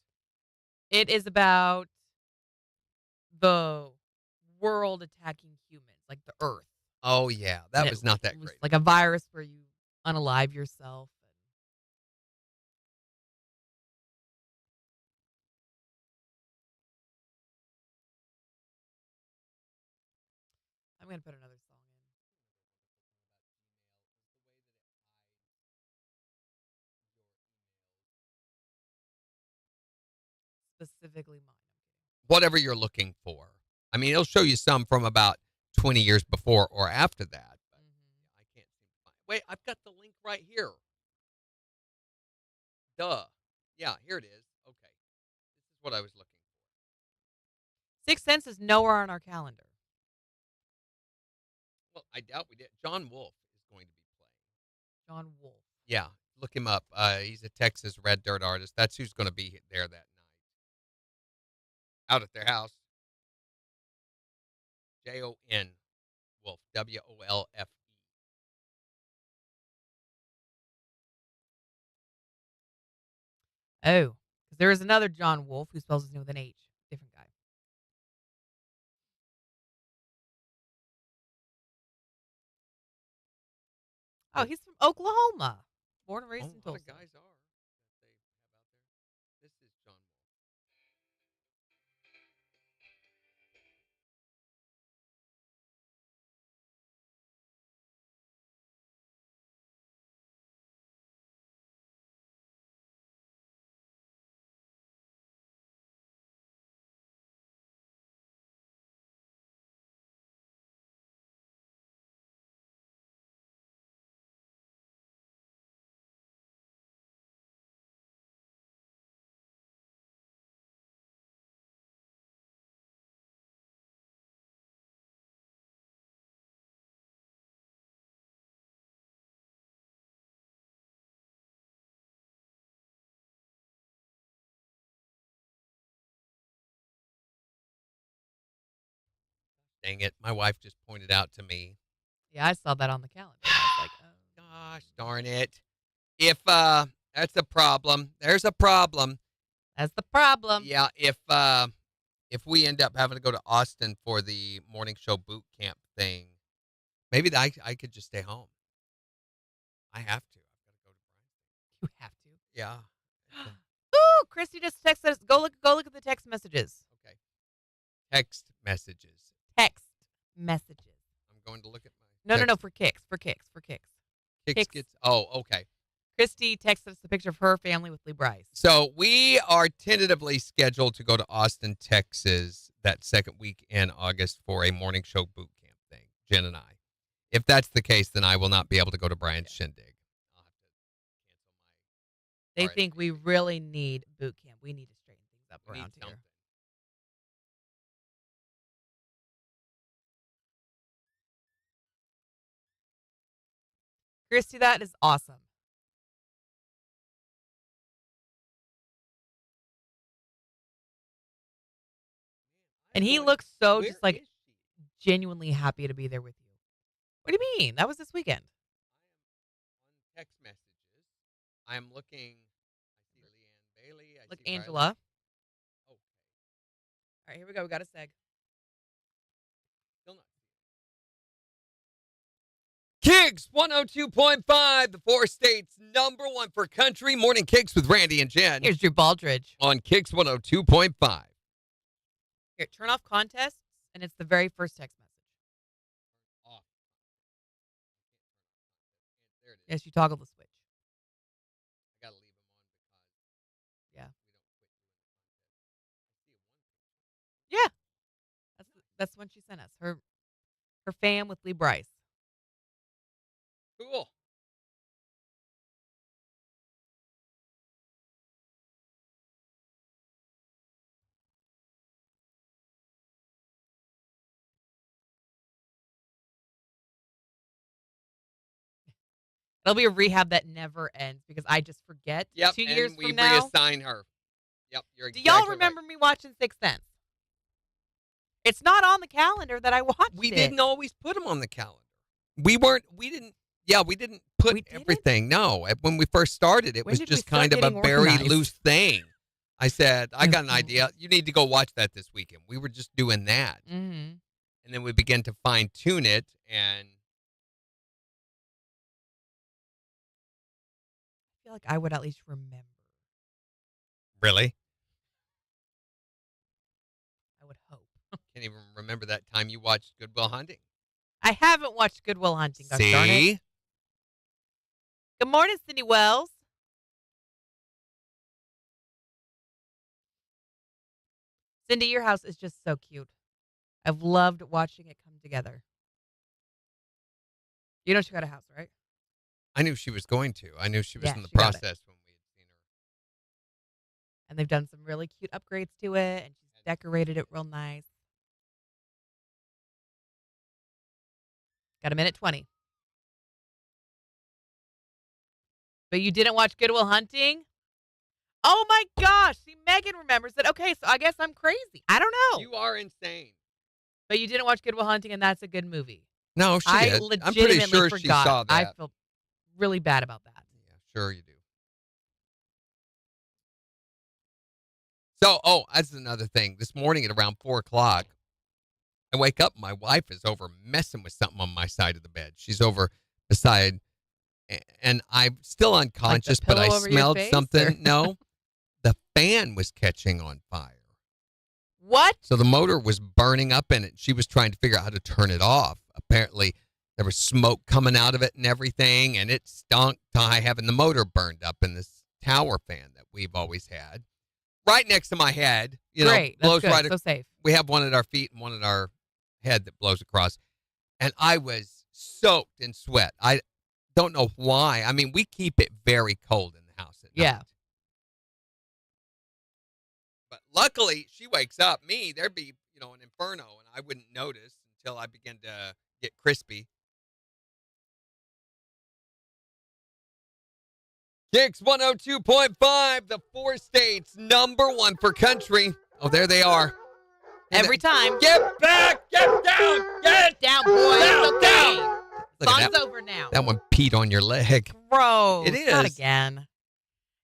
Speaker 2: It is about the world attacking humans, like the Earth.
Speaker 3: Oh yeah, that was not that
Speaker 2: It was
Speaker 3: great.
Speaker 2: like a virus where you unalive yourself. I'm gonna put another song in. Specifically mine.
Speaker 3: Whatever you're looking for. I mean, it'll show you some from about 20 years before or after that. But I can't seem to find. Wait, I've got the link right here. Duh. Yeah, here it is. Okay, this is what I was looking for.
Speaker 2: Sixth Sense is nowhere on our calendar.
Speaker 3: Well, I doubt we did. John Wolfe is going to be playing.
Speaker 2: John Wolfe.
Speaker 3: Yeah, look him up. He's a Texas red dirt artist. That's who's going to be there that night. Out at their house. Jon Wolfe. Wolfe.
Speaker 2: Oh, because there is another John Wolfe who spells his name with an H. Different guy. Oh, he's from Oklahoma. Born and raised in
Speaker 3: A lot
Speaker 2: Tulsa.
Speaker 3: of guys are. That they have out there. This is John Wolfe. Dang it. My wife just pointed out to me.
Speaker 2: Yeah, I saw that on the calendar. I was like, oh.
Speaker 3: Gosh darn it. If that's a problem. There's a problem.
Speaker 2: That's the problem.
Speaker 3: Yeah, if we end up having to go to Austin for the morning show boot camp thing, maybe I could just stay home. I have to. I've got to go to Brian.
Speaker 2: You have to.
Speaker 3: Yeah.
Speaker 2: Ooh, Christy just texted us. Go look at the text messages.
Speaker 3: Okay. Text messages.
Speaker 2: Text messages.
Speaker 3: I'm going to look at
Speaker 2: No,
Speaker 3: my
Speaker 2: no, no,
Speaker 3: text.
Speaker 2: for kicks. For kicks. For kicks.
Speaker 3: KIX
Speaker 2: Kicks.
Speaker 3: gets. Oh, okay.
Speaker 2: Christy texted us the picture of her family with Lee Bryce.
Speaker 3: So we are tentatively scheduled to go to Austin, Texas that second week in August for a morning show boot camp thing, Jen and I. If that's the case, then I will not be able to go to Brian's shindig. I'll have to cancel
Speaker 2: They
Speaker 3: my
Speaker 2: think we
Speaker 3: RSVP.
Speaker 2: really need boot camp. We need to straighten things up
Speaker 3: We need
Speaker 2: around here.
Speaker 3: something.
Speaker 2: Christy, that is awesome. And he looks so just like genuinely happy to be there with you. What do you mean? That was this weekend.
Speaker 3: On text messages. I'm looking. I see Leanne Bailey. I
Speaker 2: Look,
Speaker 3: see Riley.
Speaker 2: Angela.
Speaker 3: Oh,
Speaker 2: All right, here we go. We got a seg.
Speaker 3: still not. KIX 102.5, the four states number one for country. Morning KIX with Randy and Jen
Speaker 2: Here's Drew Baldridge.
Speaker 3: on KIX 102.5.
Speaker 2: Here, turn off contests, and it's the very first text message.
Speaker 3: Off. There it is.
Speaker 2: Yes, you toggle the switch.
Speaker 3: I gotta leave them on because
Speaker 2: Yeah.
Speaker 3: we don't quit doing the contest. I see one.
Speaker 2: That's when she sent us her fam with Lee Bryce.
Speaker 3: Cool.
Speaker 2: It'll be a rehab that never ends because I just forget.
Speaker 3: Yep.
Speaker 2: 2
Speaker 3: and
Speaker 2: years
Speaker 3: we
Speaker 2: from now.
Speaker 3: reassign her. Yep. You're
Speaker 2: Do
Speaker 3: exactly
Speaker 2: y'all remember
Speaker 3: right.
Speaker 2: me watching Sixth Sense? It's not on the calendar that I watched
Speaker 3: We
Speaker 2: it.
Speaker 3: didn't always put them on the calendar. We didn't put
Speaker 2: We didn't?
Speaker 3: everything. No. When we first started, it
Speaker 2: When
Speaker 3: was
Speaker 2: did we
Speaker 3: just
Speaker 2: start
Speaker 3: kind of a
Speaker 2: getting
Speaker 3: very
Speaker 2: organized?
Speaker 3: loose thing. I said, I got an
Speaker 2: Mhm.
Speaker 3: idea. You need to go watch that this weekend. We were just doing that.
Speaker 2: Mm-hmm.
Speaker 3: And then we began to fine tune it. And
Speaker 2: I feel like I would at least remember.
Speaker 3: really,
Speaker 2: I would hope.
Speaker 3: can't even remember that time you watched Good Will Hunting.
Speaker 2: I haven't watched Good Will Hunting. Gosh darn it.
Speaker 3: See?
Speaker 2: Good morning, Cindy Wells. Cindy, your house is just so cute. I've loved watching it come together. You know she got a house, right?
Speaker 3: I knew she was going to. I knew she was
Speaker 2: Yeah,
Speaker 3: in the
Speaker 2: she got it.
Speaker 3: process when we had seen her.
Speaker 2: And they've done some really cute upgrades to it, and she's decorated it real nice. Got a minute 20. But you didn't watch Good Will Hunting? Oh my gosh. See, Megan remembers it. Okay, so I guess I'm crazy. I don't know.
Speaker 3: You are insane.
Speaker 2: But you didn't watch Good Will Hunting, and that's a good movie.
Speaker 3: No, she
Speaker 2: I
Speaker 3: did.
Speaker 2: legitimately
Speaker 3: I'm pretty sure
Speaker 2: forgot.
Speaker 3: she saw that.
Speaker 2: I feel really bad about that.
Speaker 3: Yeah, sure you do. So, that's another thing. This morning at around 4 o'clock, I wake up. My wife is over messing with something on my side of the bed. She's over beside, and I'm still unconscious, but I
Speaker 2: pillow over your
Speaker 3: smelled
Speaker 2: face,
Speaker 3: something.
Speaker 2: or-
Speaker 3: No, the fan was catching on fire.
Speaker 2: What?
Speaker 3: So the motor was burning up in it. She was trying to figure out how to turn it off. Apparently, there was smoke coming out of it and everything, and it stunk to high having the motor burned up in this tower fan that we've always had. Right next to my head.
Speaker 2: Great. That's
Speaker 3: blows
Speaker 2: good.
Speaker 3: right
Speaker 2: So safe.
Speaker 3: We have one at our feet and one at our head that blows across. And I was soaked in sweat. I don't know why. I mean, we keep it very cold in the house at
Speaker 2: Yeah.
Speaker 3: night. But luckily, she wakes up. Me, there'd be, an inferno, and I wouldn't notice until I begin to get crispy. KIX 102.5, the 4 states, #1 for country. Oh, there they are.
Speaker 2: Every time.
Speaker 3: Get back! Get down! Get
Speaker 2: Down, boy.
Speaker 3: Down,
Speaker 2: It's okay.
Speaker 3: down. Look at
Speaker 2: Song's
Speaker 3: that.
Speaker 2: over now.
Speaker 3: That one peed on your leg.
Speaker 2: Gross.
Speaker 3: It
Speaker 2: Not
Speaker 3: is.
Speaker 2: again.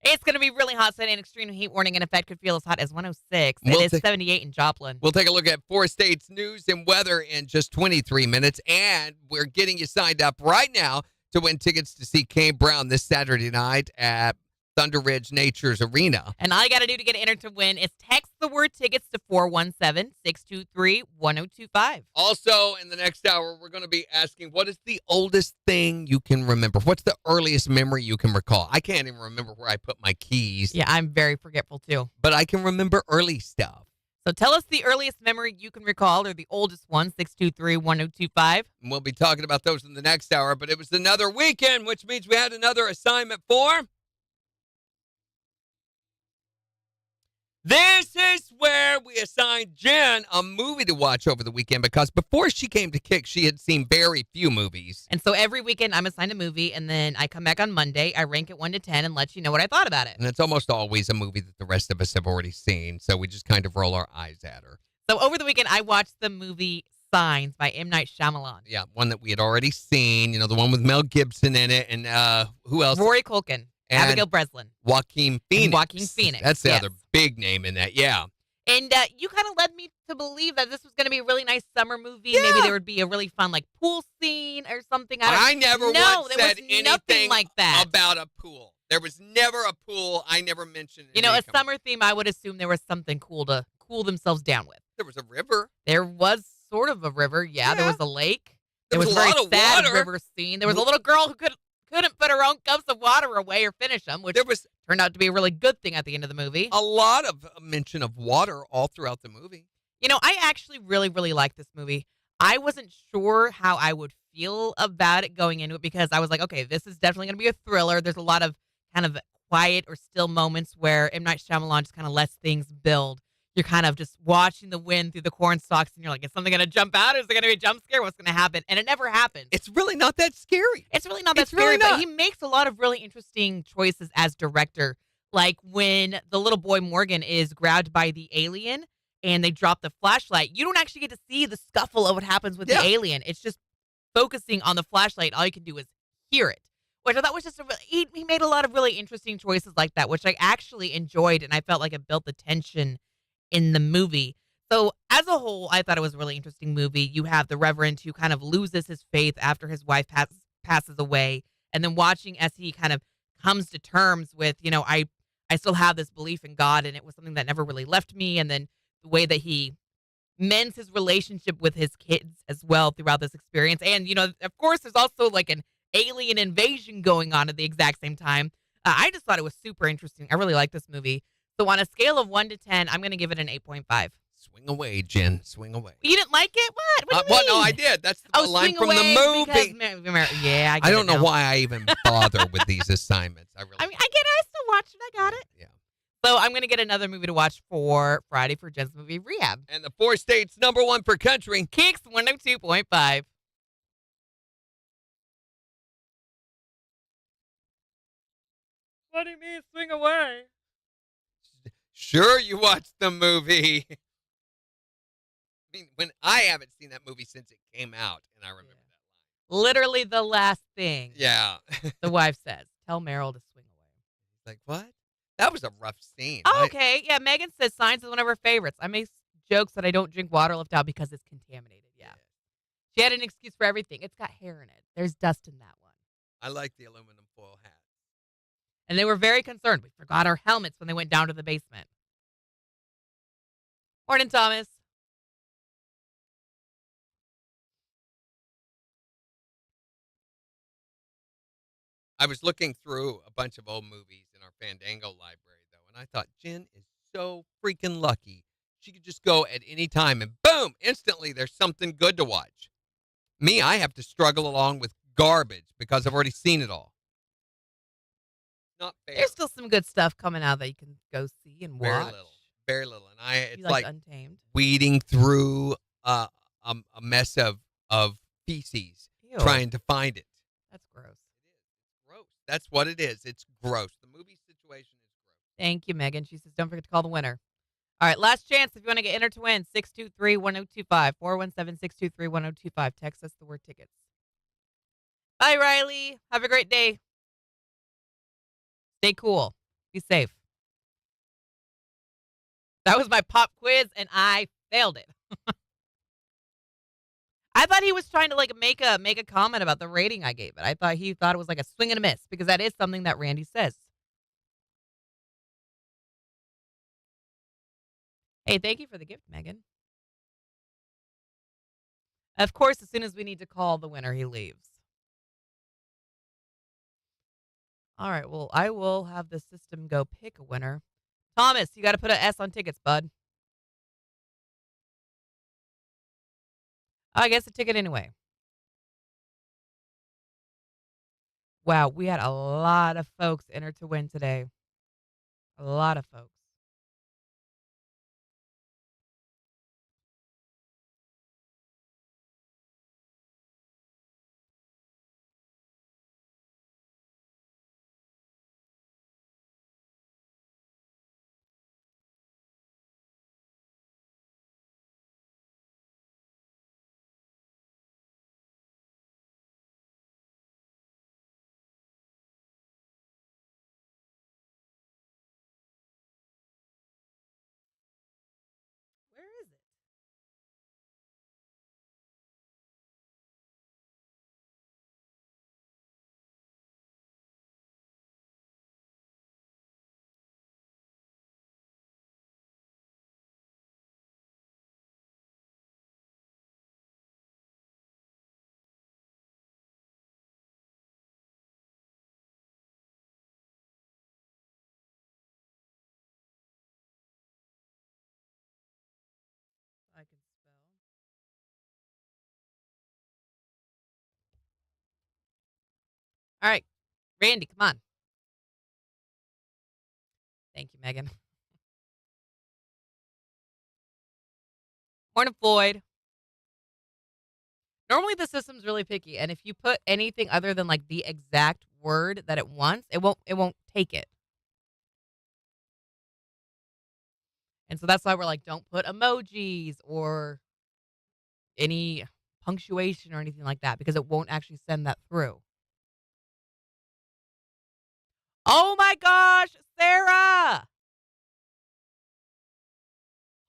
Speaker 2: It's going to be really hot today. An extreme heat warning in effect could feel as hot as 106.
Speaker 3: We'll
Speaker 2: It is
Speaker 3: take-
Speaker 2: 78 in Joplin.
Speaker 3: We'll take a look at 4 states news and weather in just 23 minutes. And we're getting you signed up right now to win tickets to see Kane Brown this Saturday night at Thunder Ridge Nature's Arena.
Speaker 2: And all you got to do to get entered to win is text the word tickets to 417-623-1025.
Speaker 3: Also, in the next hour, we're going to be asking, what is the oldest thing you can remember? What's the earliest memory you can recall? I can't even remember where I put my keys,
Speaker 2: Yeah, I'm very forgetful too.
Speaker 3: but I can remember early stuff.
Speaker 2: So tell us the earliest memory you can recall, or the oldest one, 623-1025.
Speaker 3: And we'll be talking about those in the next hour, but it was another weekend, which means we had another assignment for... This is where we assigned Jen a movie to watch over the weekend because before she came to KIX, she had seen very few movies.
Speaker 2: And so every weekend I'm assigned a movie, and then I come back on Monday, I rank it 1 to 10 and let you know what I thought about it.
Speaker 3: And it's almost always a movie that the rest of us have already seen, so we just kind of roll our eyes at her.
Speaker 2: So over the weekend, I watched the movie Signs by M. Night Shyamalan.
Speaker 3: Yeah, one that we had already seen, the one with Mel Gibson in it, and who else?
Speaker 2: Rory Culkin,
Speaker 3: And
Speaker 2: Abigail Breslin.
Speaker 3: Joaquin Phoenix.
Speaker 2: Joaquin Phoenix,
Speaker 3: That's the
Speaker 2: yes.
Speaker 3: other big name in that, yeah.
Speaker 2: And you kind of led me to believe that this was going to be a really nice summer movie.
Speaker 3: Yeah.
Speaker 2: Maybe there would be a really fun pool scene or something.
Speaker 3: I never
Speaker 2: No,
Speaker 3: once
Speaker 2: there
Speaker 3: said
Speaker 2: was nothing
Speaker 3: anything
Speaker 2: like that.
Speaker 3: about a pool. There was never a pool. I never mentioned it.
Speaker 2: A summer theme, I would assume there was something cool to cool themselves down with.
Speaker 3: There was a river.
Speaker 2: There was sort of a river. Yeah. There
Speaker 3: Yeah.
Speaker 2: was a lake.
Speaker 3: There was
Speaker 2: a
Speaker 3: a
Speaker 2: very
Speaker 3: lot of
Speaker 2: sad
Speaker 3: water.
Speaker 2: river scene. There was a little girl who couldn't put her own cups of water away or finish them, which
Speaker 3: There was
Speaker 2: turned out to be a really good thing at the end of the movie.
Speaker 3: a lot of mention of water all throughout the movie.
Speaker 2: I actually really, really like this movie. I wasn't sure how I would feel about it going into it because I was like, okay, this is definitely going to be a thriller. There's a lot of kind of quiet or still moments where M. Night Shyamalan just kind of lets things build. You're kind of just watching the wind through the corn stalks, and you're like, is something going to jump out? Is there going to be a jump scare? What's going to happen? And it never happens.
Speaker 3: It's really not that scary.
Speaker 2: It's really not that
Speaker 3: It's really
Speaker 2: scary, but
Speaker 3: not.
Speaker 2: he makes a lot of really interesting choices as director. Like when the little boy Morgan is grabbed by the alien and they drop the flashlight, you don't actually get to see the scuffle of what happens with the alien. It's just focusing on the flashlight. All you can do is hear it, which I thought was just he made a lot of really interesting choices like that, which I actually enjoyed, and I felt like it built the tension in the movie. So as a whole, I thought it was a really interesting movie. You have the Reverend who kind of loses his faith after his wife passes away, and then watching as he kind of comes to terms with, I still have this belief in God, and it was something that never really left me. And then the way that he mends his relationship with his kids as well throughout this experience. And, of course, there's also like an alien invasion going on at the exact same time. I just thought it was super interesting. I really like this movie. So on a scale of 1 to 10, I'm going to give it an 8.5.
Speaker 3: Swing away, Jen. Swing away.
Speaker 2: You didn't like it? What do you mean?
Speaker 3: Well, no, I did. That's the line from the movie.
Speaker 2: Yeah,
Speaker 3: I don't know why I even bother with these assignments. I get it.
Speaker 2: I still watched it. I got it.
Speaker 3: Yeah.
Speaker 2: So I'm going to get another movie to watch for Friday for Jen's movie Rehab.
Speaker 3: And the 4 states #1 per country.
Speaker 2: KIX 102.5. What do you mean, swing away?
Speaker 3: Sure, you watched the movie. I mean, when I haven't seen that movie since it came out, and I remember that line.
Speaker 2: Literally the last thing.
Speaker 3: Yeah.
Speaker 2: The wife says, "Tell Meryl to swing away."
Speaker 3: Like, what? That was a rough scene.
Speaker 2: Oh, okay. Yeah, Megan says Signs is one of her favorites. I make jokes that I don't drink water left out because it's contaminated. Yeah. She had an excuse for everything. It's got hair in it. There's dust in that one.
Speaker 3: I like the aluminum foil hat.
Speaker 2: And they were very concerned. We forgot our helmets when they went down to the basement. Morning, Thomas.
Speaker 3: I was looking through a bunch of old movies in our Fandango library, though, and I thought, Jen is so freaking lucky. She could just go at any time, and boom, instantly there's something good to watch. Me, I have to struggle along with garbage because I've already seen it all. Not fair.
Speaker 2: There's still some good stuff coming out that you can go see and watch.
Speaker 3: Very little. And it's
Speaker 2: you like Untamed?
Speaker 3: Weeding through a mess of feces,
Speaker 2: Ew.
Speaker 3: trying to find it.
Speaker 2: That's gross.
Speaker 3: It's gross. That's what it is. It's gross. The movie situation is gross.
Speaker 2: Thank you, Megan. She says, don't forget to call the winner. All right, last chance if you want to get entered to win, 623-1025, 417-623-1025. Text us the word tickets. Bye, Riley. Have a great day. Stay cool. Be safe. That was my pop quiz, and I failed it. I thought he was trying to make a comment about the rating I gave it. I thought he thought it was like a swing and a miss because that is something that Randy says. Hey, thank you for the gift, Megan. Of course, as soon as we need to call the winner, he leaves. All right, well, I will have the system go pick a winner. Thomas, you got to put an S on tickets, bud. I guess a ticket anyway. Wow, we had a lot of folks enter to win today. A lot of folks. Where is it? I can spell. All right, Randy, come on. Thank you, Megan. Morning, Floyd. Normally the system's really picky, and if you put anything other than the exact word that it wants, it won't take it. And so that's why we're like, don't put emojis or any punctuation or anything like that because it won't actually send that through. Oh my gosh, Sarah!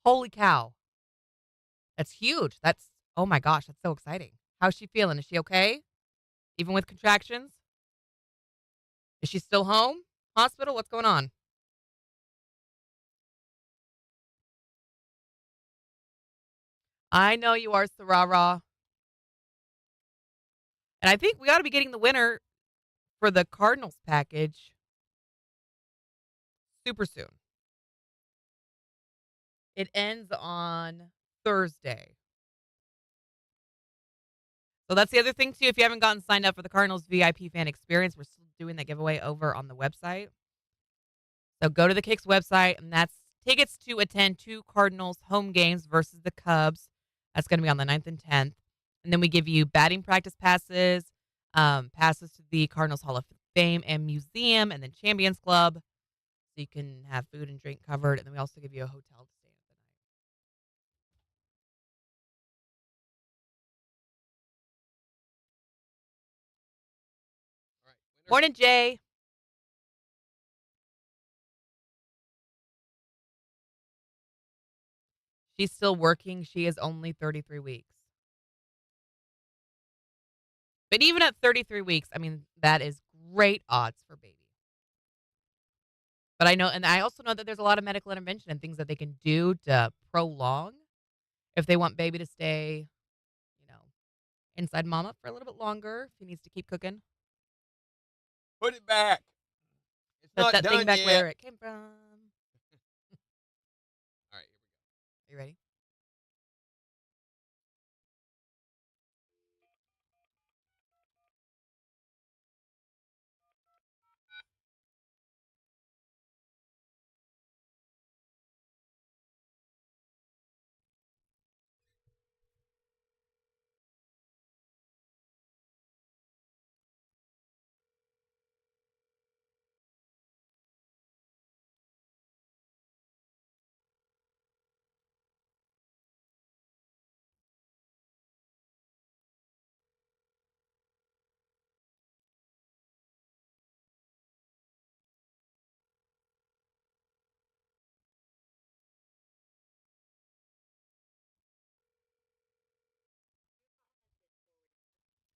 Speaker 2: Holy cow. That's huge. Oh my gosh, that's so exciting. How's she feeling? Is she okay? Even with contractions? Is she still home? Hospital? What's going on? I know you are, Sarara. And I think we ought to be getting the winner for the Cardinals package super soon. It ends on Thursday. So that's the other thing, too. If you haven't gotten signed up for the Cardinals VIP fan experience, we're still doing that giveaway over on the website. So go to the KIX website, and that's tickets to attend 2 Cardinals home games versus the Cubs. That's going to be on the 9th and 10th. And then we give you batting practice passes, passes to the Cardinals Hall of Fame and Museum, and then Champions Club. So you can have food and drink covered. And then we also give you a hotel to stay at the night.
Speaker 3: All right.
Speaker 2: Morning, Jay. She's still working. She is only 33 weeks. But even at 33 weeks, I mean, that is great odds for baby. But I know, and I also know that there's a lot of medical intervention and things that they can do to prolong if they want baby to stay, inside mama for a little bit longer if he needs to keep cooking.
Speaker 3: Put it back. It's
Speaker 2: Put
Speaker 3: not
Speaker 2: that
Speaker 3: done
Speaker 2: thing back
Speaker 3: yet.
Speaker 2: where it came from.
Speaker 3: All right, here we go.
Speaker 2: Are you ready?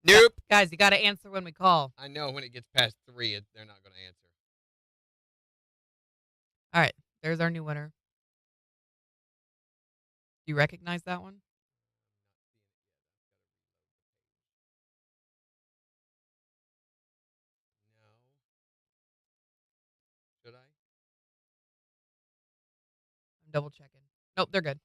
Speaker 3: Nope.
Speaker 2: Guys, you got to answer when we call.
Speaker 3: I know when it gets past 3, they're not going to answer.
Speaker 2: All right, there's our new winner. Do you recognize that one?
Speaker 3: No. Should I?
Speaker 2: I'm double checking. Nope, they're good.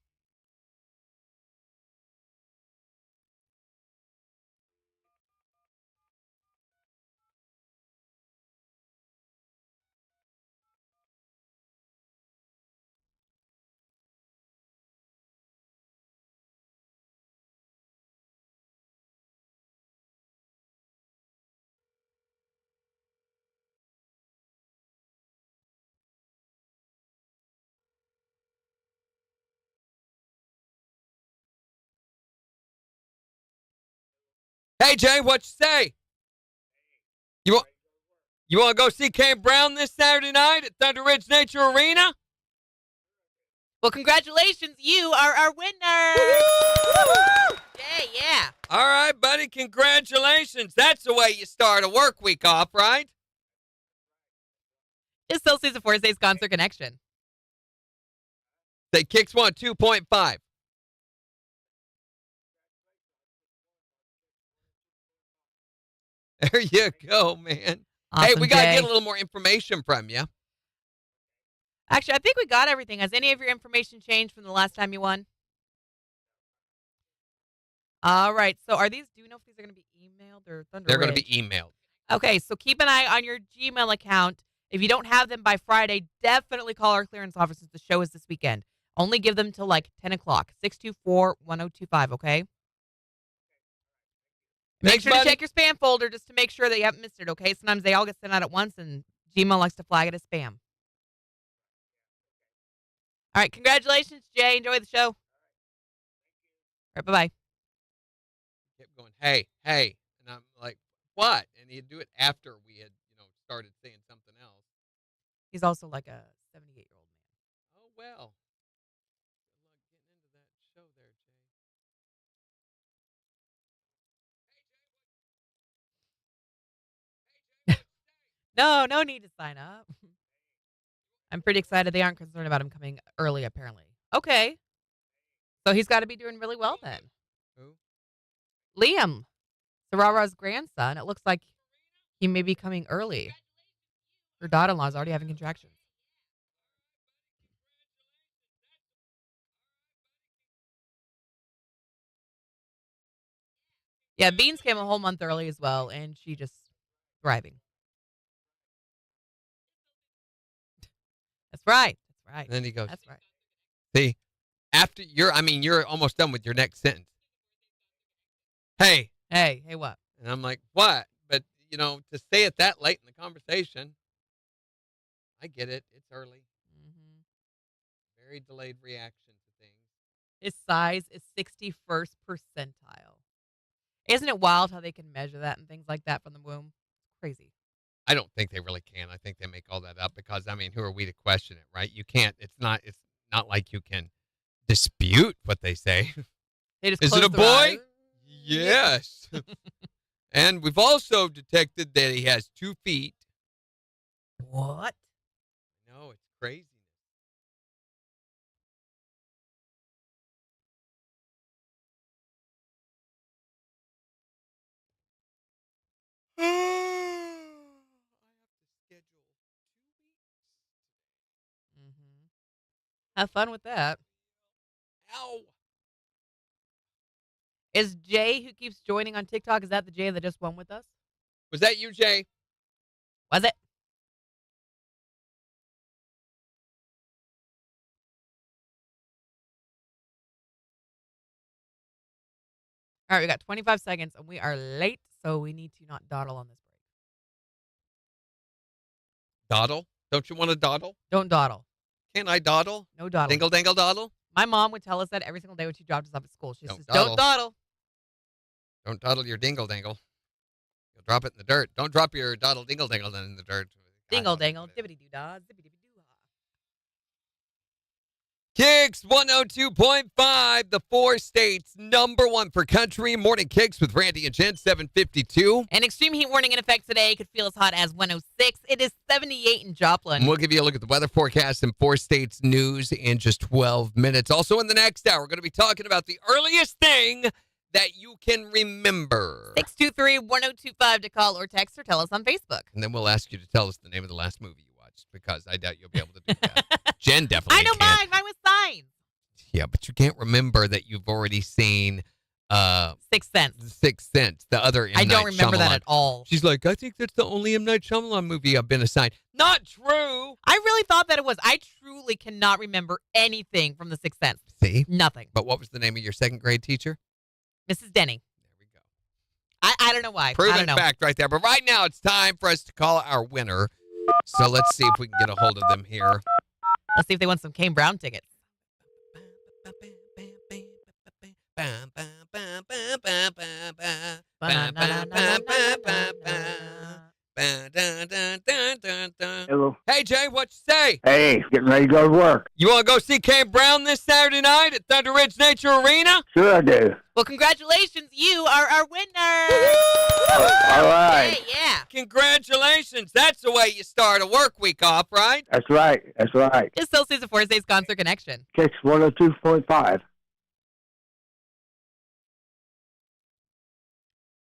Speaker 3: Hey, Jay, what you say? You want to go see Kane Brown this Saturday night at Thunder Ridge Nature Arena?
Speaker 2: Well, congratulations. You are our winner.
Speaker 3: Woo-hoo!
Speaker 2: Yeah.
Speaker 3: All right, buddy. Congratulations. That's the way you start a work week off, right?
Speaker 2: Just still season 4 State's Concert Connection.
Speaker 3: Say KIX 2.5. There you go, man.
Speaker 2: Awesome,
Speaker 3: hey, we got to
Speaker 2: Jay.
Speaker 3: get a little more information from you.
Speaker 2: Actually, I think we got everything. Has any of your information changed from the last time you won? All right. So do you know if these are going to be emailed or Thunder
Speaker 3: They're going to
Speaker 2: Ridge?
Speaker 3: be emailed.
Speaker 2: Okay, so keep an eye on your Gmail account. If you don't have them by Friday, definitely call our clearance office. The show is this weekend. Only give them till like 10 o'clock. 624-1025, okay? Make
Speaker 3: Thanks,
Speaker 2: sure
Speaker 3: buddy.
Speaker 2: to check your spam folder just to make sure that you haven't missed it, okay? Sometimes they all get sent out at once, and Gmail likes to flag it as spam. All right. Congratulations, Jay. Enjoy the show. All right. Bye-bye.
Speaker 3: Kept going, hey, hey. And I'm like, what? And he'd do it after we had, started saying something else.
Speaker 2: He's also like a 78-year-old man.
Speaker 3: Oh, well. Good luck getting into that show there, Jay.
Speaker 2: No need to sign up. I'm pretty excited. They aren't concerned about him coming early, apparently. Okay. So he's got to be doing really well then.
Speaker 3: Who?
Speaker 2: Liam, Sarara's grandson. It looks like he may be coming early. Her daughter-in-law is already having contractions. Yeah, Beans came a whole month early as well, and she just thriving. That's right. That's right.
Speaker 3: And then he goes,
Speaker 2: That's right.
Speaker 3: see, after you're almost done with your next sentence. Hey.
Speaker 2: Hey, what?
Speaker 3: And I'm like, what? But, to say it that late in the conversation, I get it. It's early.
Speaker 2: Mm-hmm.
Speaker 3: Very delayed reaction to things.
Speaker 2: His size is 61st percentile. Isn't it wild how they can measure that and things like that from the womb? It's crazy.
Speaker 3: I don't think they really can. I think they make all that up because, who are we to question it, right? You can't. It's not like you can dispute what they say.
Speaker 2: They just
Speaker 3: Is
Speaker 2: close
Speaker 3: it a
Speaker 2: their
Speaker 3: boy?
Speaker 2: eyes.
Speaker 3: Yes. And we've also detected that he has 2 feet.
Speaker 2: What?
Speaker 3: No, it's crazy. I have to schedule 2 weeks.
Speaker 2: Mm-hmm. Have fun with that.
Speaker 3: Ow.
Speaker 2: Is Jay, who keeps joining on TikTok, is that the Jay that just won with us?
Speaker 3: Was that you, Jay?
Speaker 2: Was it? All right, we got 25 seconds, and we are late, so we need to not dawdle on this break.
Speaker 3: Dawdle? Don't you want to dawdle?
Speaker 2: Don't dawdle.
Speaker 3: Can't I dawdle?
Speaker 2: No dawdle.
Speaker 3: Dingle, dangle, dawdle?
Speaker 2: My mom would tell us that every single day when she dropped us off at school. She
Speaker 3: Don't
Speaker 2: says,
Speaker 3: dawdle.
Speaker 2: don't dawdle.
Speaker 3: Don't dawdle your dingle, dangle. You'll drop it in the dirt. Don't drop your dawdle, dingle, dangle in the dirt.
Speaker 2: Dingle, dangle, dibbity-doo-dah, zippity-doo-dah.
Speaker 3: KIX 102.5, the 4 states #1 for country. Morning KIX with Randy and Jen, 752.
Speaker 2: An extreme heat warning in effect today. Could feel as hot as 106. It is 78 in Joplin.
Speaker 3: And we'll give you a look at the weather forecast and 4 states news in just 12 minutes. Also in the next hour, we're going to be talking about the earliest thing that you can remember.
Speaker 2: 623-1025 to call or text or tell us on Facebook.
Speaker 3: And then we'll ask you to tell us the name of the last movie you watched because I doubt you'll be able to do that. Jen definitely
Speaker 2: I know
Speaker 3: can't.
Speaker 2: mine. Mine was Signs.
Speaker 3: Yeah, but you can't remember that you've already seen
Speaker 2: Sixth Sense.
Speaker 3: Sixth Sense, the other M.
Speaker 2: I don't
Speaker 3: Night
Speaker 2: remember that
Speaker 3: Shyamalan.
Speaker 2: at all.
Speaker 3: She's like, I think that's the only M. Night Shyamalan movie I've been assigned. Not true.
Speaker 2: I really thought that it was. I truly cannot remember anything from The Sixth Sense.
Speaker 3: See?
Speaker 2: Nothing.
Speaker 3: But what was the name of your 2nd grade teacher?
Speaker 2: Mrs. Denny.
Speaker 3: There we go.
Speaker 2: I don't know why. I
Speaker 3: Proven
Speaker 2: don't know.
Speaker 3: fact right there. But right now it's time for us to call our winner. So let's see if we can get a hold of them here.
Speaker 2: Let's see if they want some Kane Brown tickets.
Speaker 6: Hello.
Speaker 3: Hey, Jay, what you say?
Speaker 6: Hey, getting ready to go to work.
Speaker 3: You want to go see Kane Brown this Saturday night at Thunder Ridge Nature Arena?
Speaker 6: Sure I do.
Speaker 2: Well, congratulations. You are our winner.
Speaker 6: All right.
Speaker 2: Hey, yeah.
Speaker 3: Congratulations. That's the way you start a work week off, right?
Speaker 6: That's right. That's right.
Speaker 2: It's still season 4 States Concert Connection.
Speaker 6: KIX 102.5.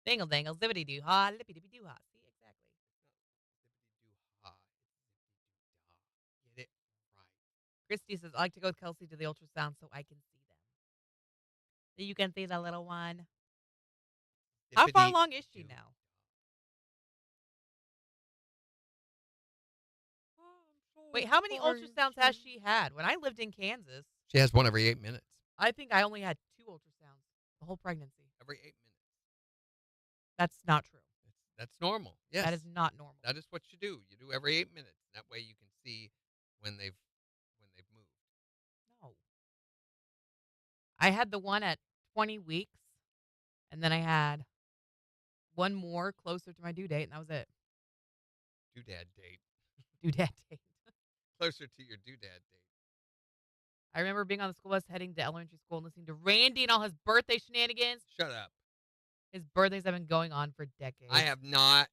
Speaker 2: Dingle dangle, zippity doo ha, lippy dippy doo ha. See, exactly.
Speaker 3: Get it
Speaker 2: Christy says, I like to go with Kelsey to the ultrasound so I can see them. So you can see the little one.
Speaker 3: right.
Speaker 2: How far along is she now? Wait, how many ultrasounds has she had? When I lived in Kansas,
Speaker 3: She has one every 8 minutes.
Speaker 2: I think I only had 2 ultrasounds the whole pregnancy.
Speaker 3: Every 8 minutes.
Speaker 2: That's not true.
Speaker 3: That's normal. Yes.
Speaker 2: That is not normal.
Speaker 3: That is what you do. You do every 8 minutes. That way you can see when they've moved.
Speaker 2: I had the one at 20 weeks, and then I had one more closer to my due date, and that was it.
Speaker 3: Doodad date.
Speaker 2: Doodad date.
Speaker 3: Closer to your doodad date.
Speaker 2: I remember being on the school bus heading to elementary school and listening to Randy and all his birthday shenanigans.
Speaker 3: Shut up.
Speaker 2: His birthdays have been going on for decades.
Speaker 3: I have not.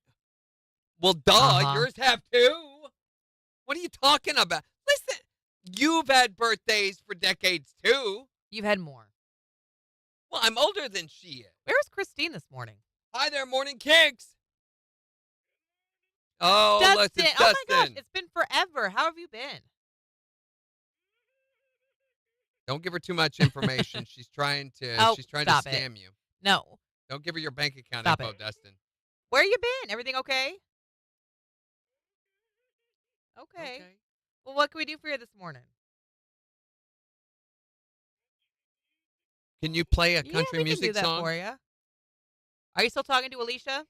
Speaker 3: Well, duh. Yours have too. What are you talking about? Listen, you've had birthdays for decades too.
Speaker 2: You've had more.
Speaker 3: Well, I'm older than she is.
Speaker 2: Where was Christine this morning?
Speaker 3: Hi there, Morning KIX. Oh,
Speaker 2: Dustin.
Speaker 3: it's
Speaker 2: Oh
Speaker 3: Dustin.
Speaker 2: my gosh, it's been forever. How have you been?
Speaker 3: Don't give her too much information. She's trying to
Speaker 2: stop
Speaker 3: scam you.
Speaker 2: No.
Speaker 3: Don't give her your bank account
Speaker 2: Stop
Speaker 3: info,
Speaker 2: it.
Speaker 3: Dustin.
Speaker 2: Where you been? Everything okay? Okay. Well, what can we do for you this morning?
Speaker 3: Can you play a
Speaker 2: Yeah,
Speaker 3: country
Speaker 2: we
Speaker 3: music
Speaker 2: can do that
Speaker 3: song?
Speaker 2: for you. Are you still talking to Alicia?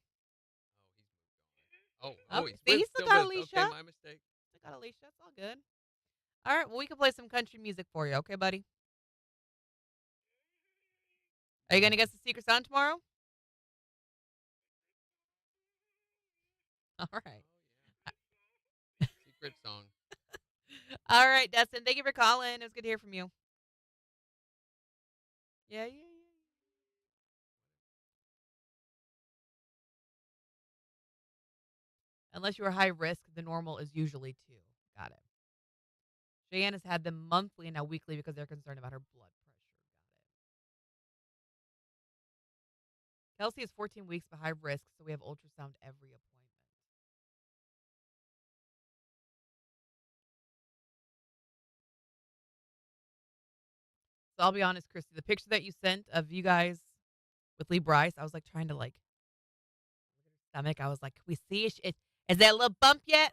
Speaker 3: Oh,
Speaker 2: Okay.
Speaker 3: he's
Speaker 2: See, he's still got
Speaker 3: with.
Speaker 2: Alicia.
Speaker 3: Okay, my mistake.
Speaker 2: Still got Alicia. It's all good. All right. Well, we can play some country music for you. Okay, buddy? Are you going to guess the secret sound tomorrow? All right.
Speaker 3: Secret song.
Speaker 2: All right, Dustin. Thank you for calling. It was good to hear from you. Yeah. Unless you are high risk, the normal is usually 2. Got it. Cheyenne has had them monthly and now weekly because they're concerned about her blood pressure. Got it. Kelsey is 14 weeks but high risk, so we have ultrasound every appointment. So I'll be honest, Christy, the picture that you sent of you guys with Lee Bryce, I was like trying to like stomach. I was like, can we see? Is that a little bump yet?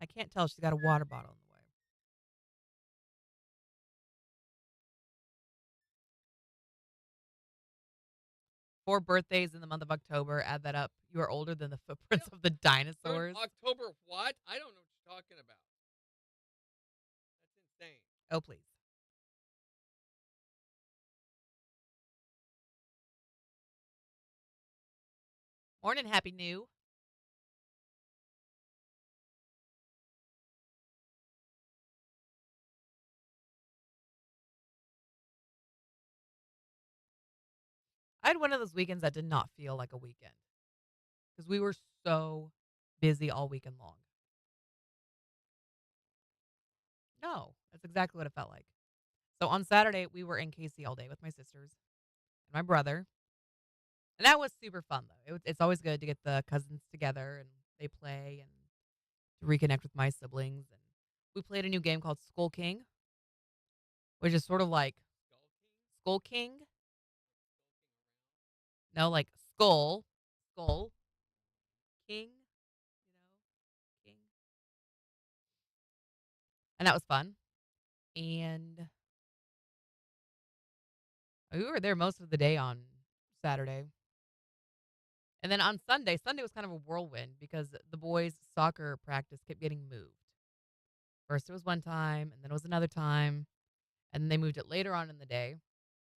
Speaker 2: I can't tell. She's got a water bottle in the way. Four birthdays in the month of October. Add that up. You are older than the footprints of the dinosaurs.
Speaker 3: October what? I don't know what you're talking about. That's insane.
Speaker 2: Oh, please. Morning, Happy New. I had one of those weekends that did not feel like a weekend because we were so busy all weekend long. No, that's exactly what it felt like. So on Saturday, we were in KC all day with my sisters and my brother. And that was super fun, though. It's always good to get the cousins together and they play and to reconnect with my siblings. And we played a new game called Skull King, which is sort of like Skull King. No, like skull, king, king. And that was fun. And we were there most of the day on Saturday. And then on Sunday was kind of a whirlwind because the boys' soccer practice kept getting moved. First it was one time, and then it was another time, and then they moved it later on in the day.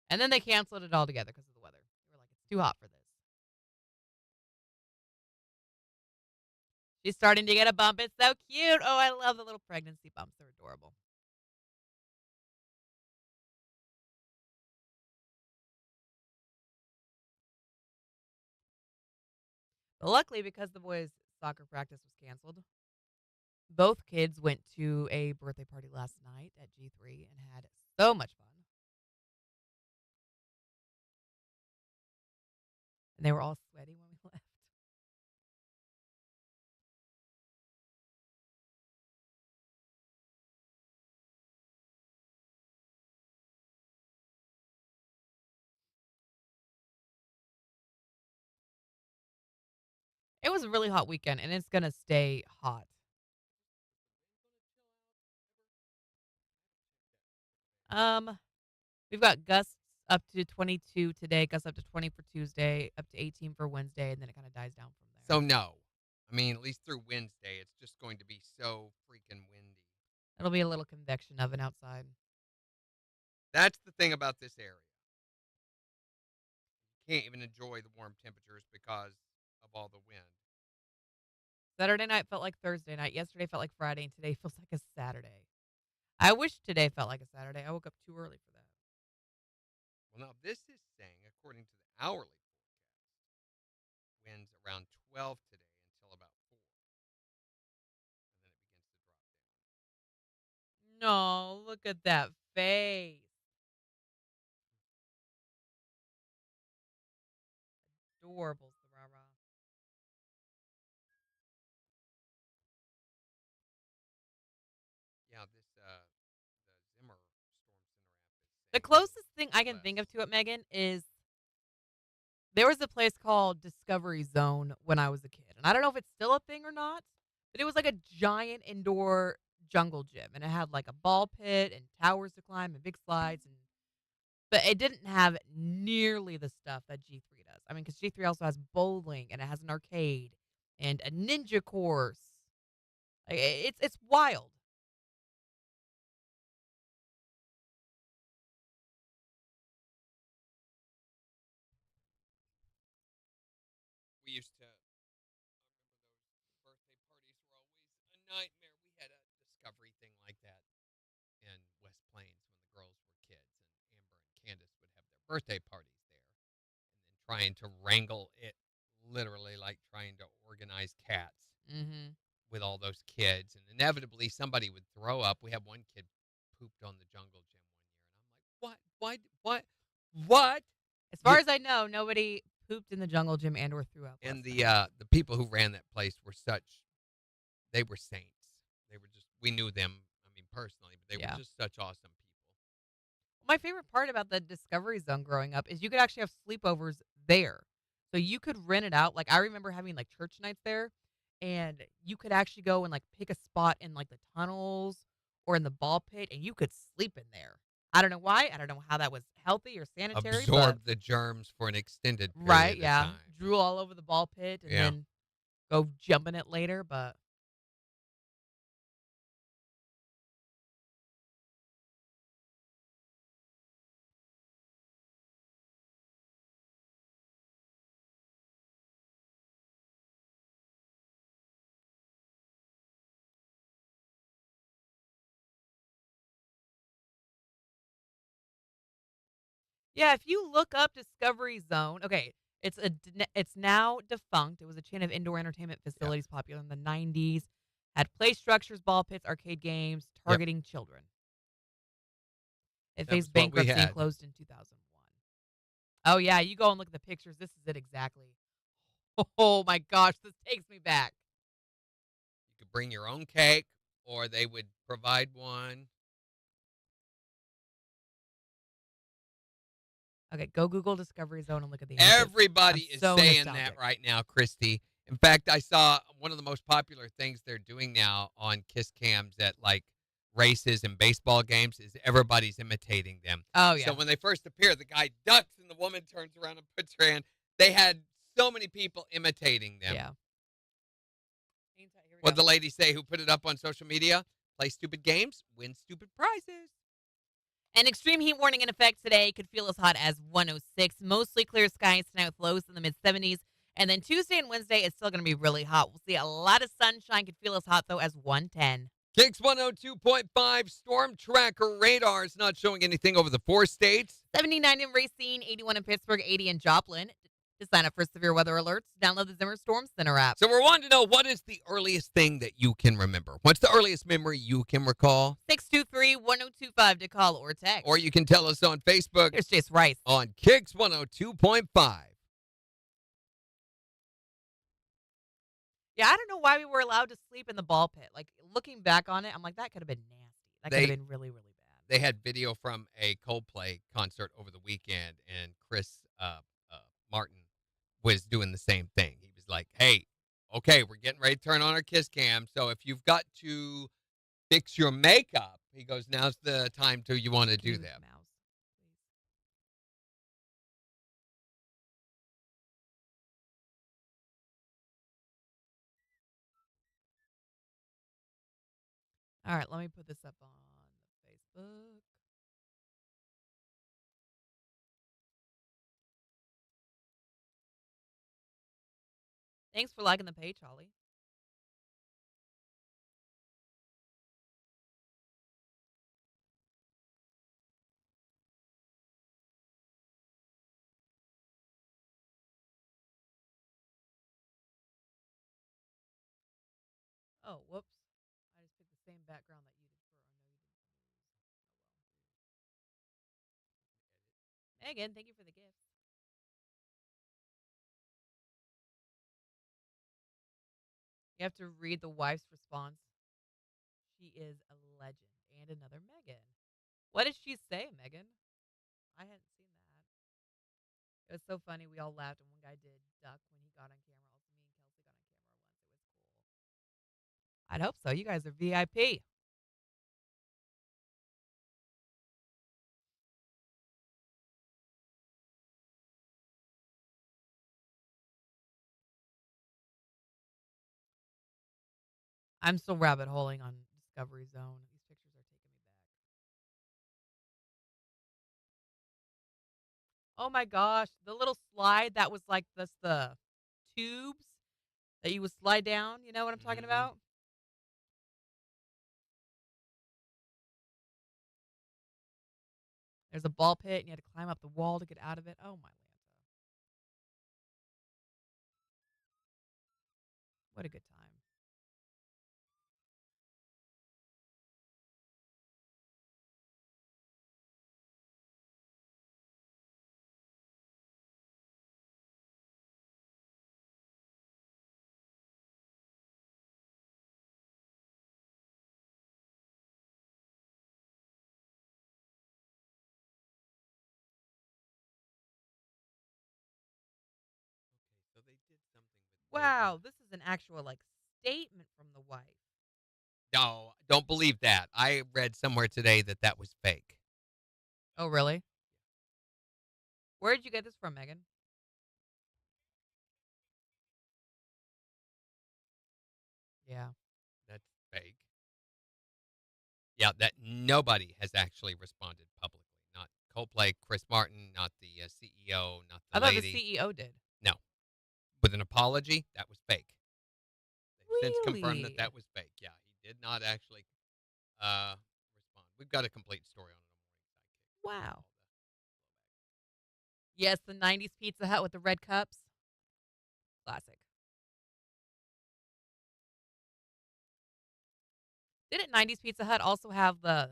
Speaker 2: And then they canceled it altogether because of the weather. They were like, it's too hot for this. She's starting to get a bump. It's so cute. Oh, I love the little pregnancy bumps. They're adorable. But luckily, because the boys' soccer practice was canceled, both kids went to a birthday party last night at G3 and had so much fun. And they were all sweaty when we left. It was a really hot weekend, and it's going to stay hot. We've got gusts up to 22 today, gusts up to 20 for Tuesday, up to 18 for Wednesday, and then it kind of dies down from there.
Speaker 3: So no. I mean, at least through Wednesday, it's just going to be so freaking windy.
Speaker 2: It'll be a little convection oven outside.
Speaker 3: That's the thing about this area. You can't even enjoy the warm temperatures because of all the wind.
Speaker 2: Saturday night felt like Thursday night. Yesterday felt like Friday, and today feels like a Saturday. I wish today felt like a Saturday. I woke up too early for that.
Speaker 3: Well, now this is saying, according to the hourly forecast, winds around 12 today until about 4. And then it begins to drop down.
Speaker 2: No, look at that face. Adorable, Sarara.
Speaker 3: Yeah, the Zimmer Storm Center app is
Speaker 2: The
Speaker 3: saying
Speaker 2: closest thing I can
Speaker 3: less.
Speaker 2: think of to it, Megan, is there was a place called Discovery Zone when I was a kid. And I don't know if it's still a thing or not, but it was like a giant indoor jungle gym. And it had like a ball pit and towers to climb and big slides. But it didn't have nearly the stuff that G3 does. I mean, because G3 also has bowling and it has an arcade and a ninja course. Like, it's wild.
Speaker 3: We used to, I remember those birthday parties were always a nightmare. We had a discovery thing like that in West Plains when the girls were kids, and Amber and Candace would have their birthday parties there, and then trying to wrangle it, literally like trying to organize cats
Speaker 2: Mm-hmm.
Speaker 3: with all those kids, and inevitably somebody would throw up. We had one kid pooped on the jungle gym one year, and I'm like, what?
Speaker 2: As far as I know, nobody pooped in the jungle gym and or threw up.
Speaker 3: And
Speaker 2: last night.
Speaker 3: the people who ran that place were they were saints. They were just, we knew them, I mean, personally, but they
Speaker 2: Yeah.
Speaker 3: were just such awesome people.
Speaker 2: My favorite part about the Discovery Zone growing up is you could actually have sleepovers there. So you could rent it out. Like I remember having like church nights there, and you could actually go and like pick a spot in like the tunnels or in the ball pit, and you could sleep in there. I don't know why. I don't know how that was healthy or sanitary.
Speaker 3: Absorb the germs for an extended period
Speaker 2: Right,
Speaker 3: of
Speaker 2: yeah.
Speaker 3: time.
Speaker 2: Drool all over the ball pit and
Speaker 3: Yeah.
Speaker 2: then go jump in it later. But yeah, if you look up Discovery Zone, okay, it's now defunct. It was a chain of indoor entertainment facilities popular in the 90s. Had play structures, ball pits, arcade games, targeting children. It
Speaker 3: That was
Speaker 2: faced
Speaker 3: what we
Speaker 2: bankruptcy and
Speaker 3: had.
Speaker 2: closed in 2001. Oh yeah, you go and look at the pictures. This is it exactly. Oh my gosh, this takes me back.
Speaker 3: You could bring your own cake, or they would provide one.
Speaker 2: Okay, go Google Discovery Zone and look at the images.
Speaker 3: Everybody
Speaker 2: I'm
Speaker 3: is
Speaker 2: so
Speaker 3: saying
Speaker 2: nostalgic.
Speaker 3: that right now, Christy. In fact, I saw one of the most popular things they're doing now on Kiss Cams at like races and baseball games is everybody's imitating them.
Speaker 2: Oh yeah.
Speaker 3: So when they first appear, the guy ducks and the woman turns around and puts her hand. They had so many people imitating them.
Speaker 2: Yeah.
Speaker 3: What the lady say who put it up on social media? Play stupid games, win stupid prizes.
Speaker 2: An extreme heat warning in effect today. Could feel as hot as 106. Mostly clear skies tonight with lows in the mid 70s. And then Tuesday and Wednesday is still going to be really hot. We'll see a lot of sunshine. Could feel as hot, though, as 110.
Speaker 3: KIX 102.5 storm tracker radars not showing anything over the 4 states.
Speaker 2: 79 in Racine, 81 in Pittsburgh, 80 in Joplin. To sign up for severe weather alerts, download the Zimmer Storm Center app.
Speaker 3: So we're wanting to know, what is the earliest thing that you can remember? What's the earliest memory you can recall?
Speaker 2: 623-1025 to call or text.
Speaker 3: Or you can tell us on Facebook
Speaker 2: Here's Jace Rice.
Speaker 3: on KIX 102.5.
Speaker 2: Yeah, I don't know why we were allowed to sleep in the ball pit. Like, looking back on it, I'm like, that could have been nasty. That could have been really, really bad.
Speaker 3: They had video from a Coldplay concert over the weekend, and Chris Martin was doing the same thing. He was like, hey, okay, we're getting ready to turn on our Kiss Cam, so if you've got to fix your makeup, he goes, now's the time you want to do that.
Speaker 2: Mouse, All right, let me put this up on Facebook. Thanks for liking the page, Holly. Oh, whoops. I just picked the same background that you did for. Oh, no, you didn't. Oh, well. Megan, thank you for the gifts. You have to read the wife's response. She is a legend and another Megan. What did she say, Megan? I hadn't seen that. It was so funny. We all laughed, and one guy did duck when he got on camera. Also, me and Kelsey got on camera once. It was cool. I'd hope so. You guys are VIP. I'm still rabbit holing on Discovery Zone. These pictures are taking me back. Oh my gosh, the little slide that was like the tubes that you would slide down. You know what I'm talking about? There's a ball pit, and you had to climb up the wall to get out of it. Oh my Lanta. What a good time.
Speaker 3: So they did something with
Speaker 2: Wow,
Speaker 3: Megan.
Speaker 2: this is an actual like statement from the wife.
Speaker 3: No, don't believe that. I read somewhere today that that was fake.
Speaker 2: Oh, really? Where did you get this from, Megan? Yeah.
Speaker 3: That's fake. Yeah, that nobody has actually responded publicly. Not Coldplay, Chris Martin, not the CEO, not the
Speaker 2: I thought
Speaker 3: lady.
Speaker 2: the CEO did.
Speaker 3: No, with an apology, that was fake. They've since confirmed
Speaker 2: Really?
Speaker 3: that that was fake. Yeah, he did not actually respond. We've got a complete story on it on Morning Sidekick.
Speaker 2: Wow. Yes, the 90s Pizza Hut with the red cups. Classic. Didn't 90s Pizza Hut also have the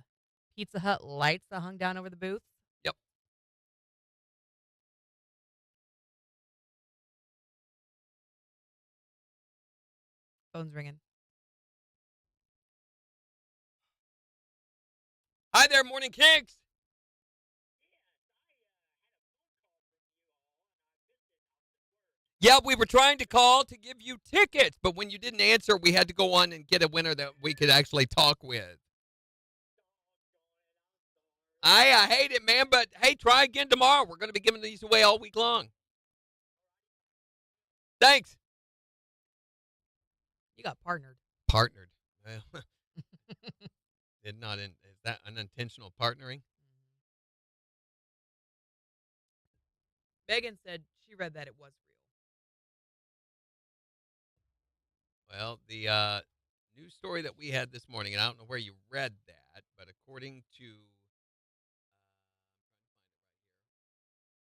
Speaker 2: Pizza Hut lights that hung down over the booth?
Speaker 3: Yep.
Speaker 2: Phone's ringing.
Speaker 3: Hi there, Morning KIX. Yeah, we were trying to call to give you tickets, but when you didn't answer, we had to go on and get a winner that we could actually talk with. I hate it, man, but hey, try again tomorrow. We're going to be giving these away all week long. Thanks.
Speaker 2: You got partnered.
Speaker 3: Partnered. Well, did not. Is that unintentional partnering?
Speaker 2: Megan said she read that it was real.
Speaker 3: Well, the news story that we had this morning, and I don't know where you read that, but according to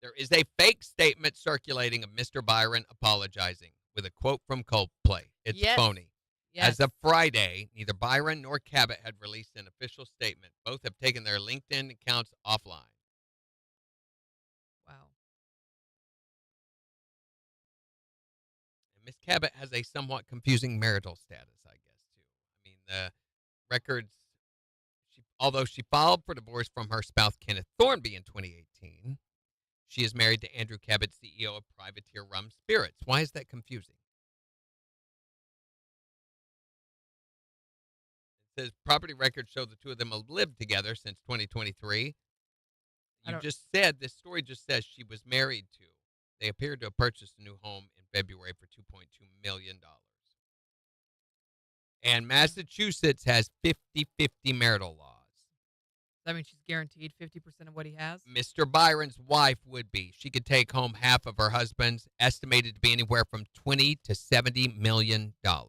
Speaker 3: there is a fake statement circulating of Mr. Byron apologizing with a quote from Coldplay. It's
Speaker 2: Yes.
Speaker 3: phony.
Speaker 2: Yes.
Speaker 3: As of Friday, neither Byron nor Cabot had released an official statement. Both have taken their LinkedIn accounts offline.
Speaker 2: Wow.
Speaker 3: And Miss Cabot has a somewhat confusing marital status, I guess, too. I mean, the records, although she filed for divorce from her spouse, Kenneth Thornby, in 2018, she is married to Andrew Cabot, CEO of Privateer Rum Spirits. Why is that confusing? It says property records show the two of them have lived together since 2023. You just said, this story just says she was married to. They appeared to have purchased a new home in February for $2.2 million. And Massachusetts has 50-50 marital laws.
Speaker 2: That means she's guaranteed 50% of what he has?
Speaker 3: Mr. Byron's wife would be. She could take home half of her husband's, estimated to be anywhere from $20 to $70 million.
Speaker 2: Yikes.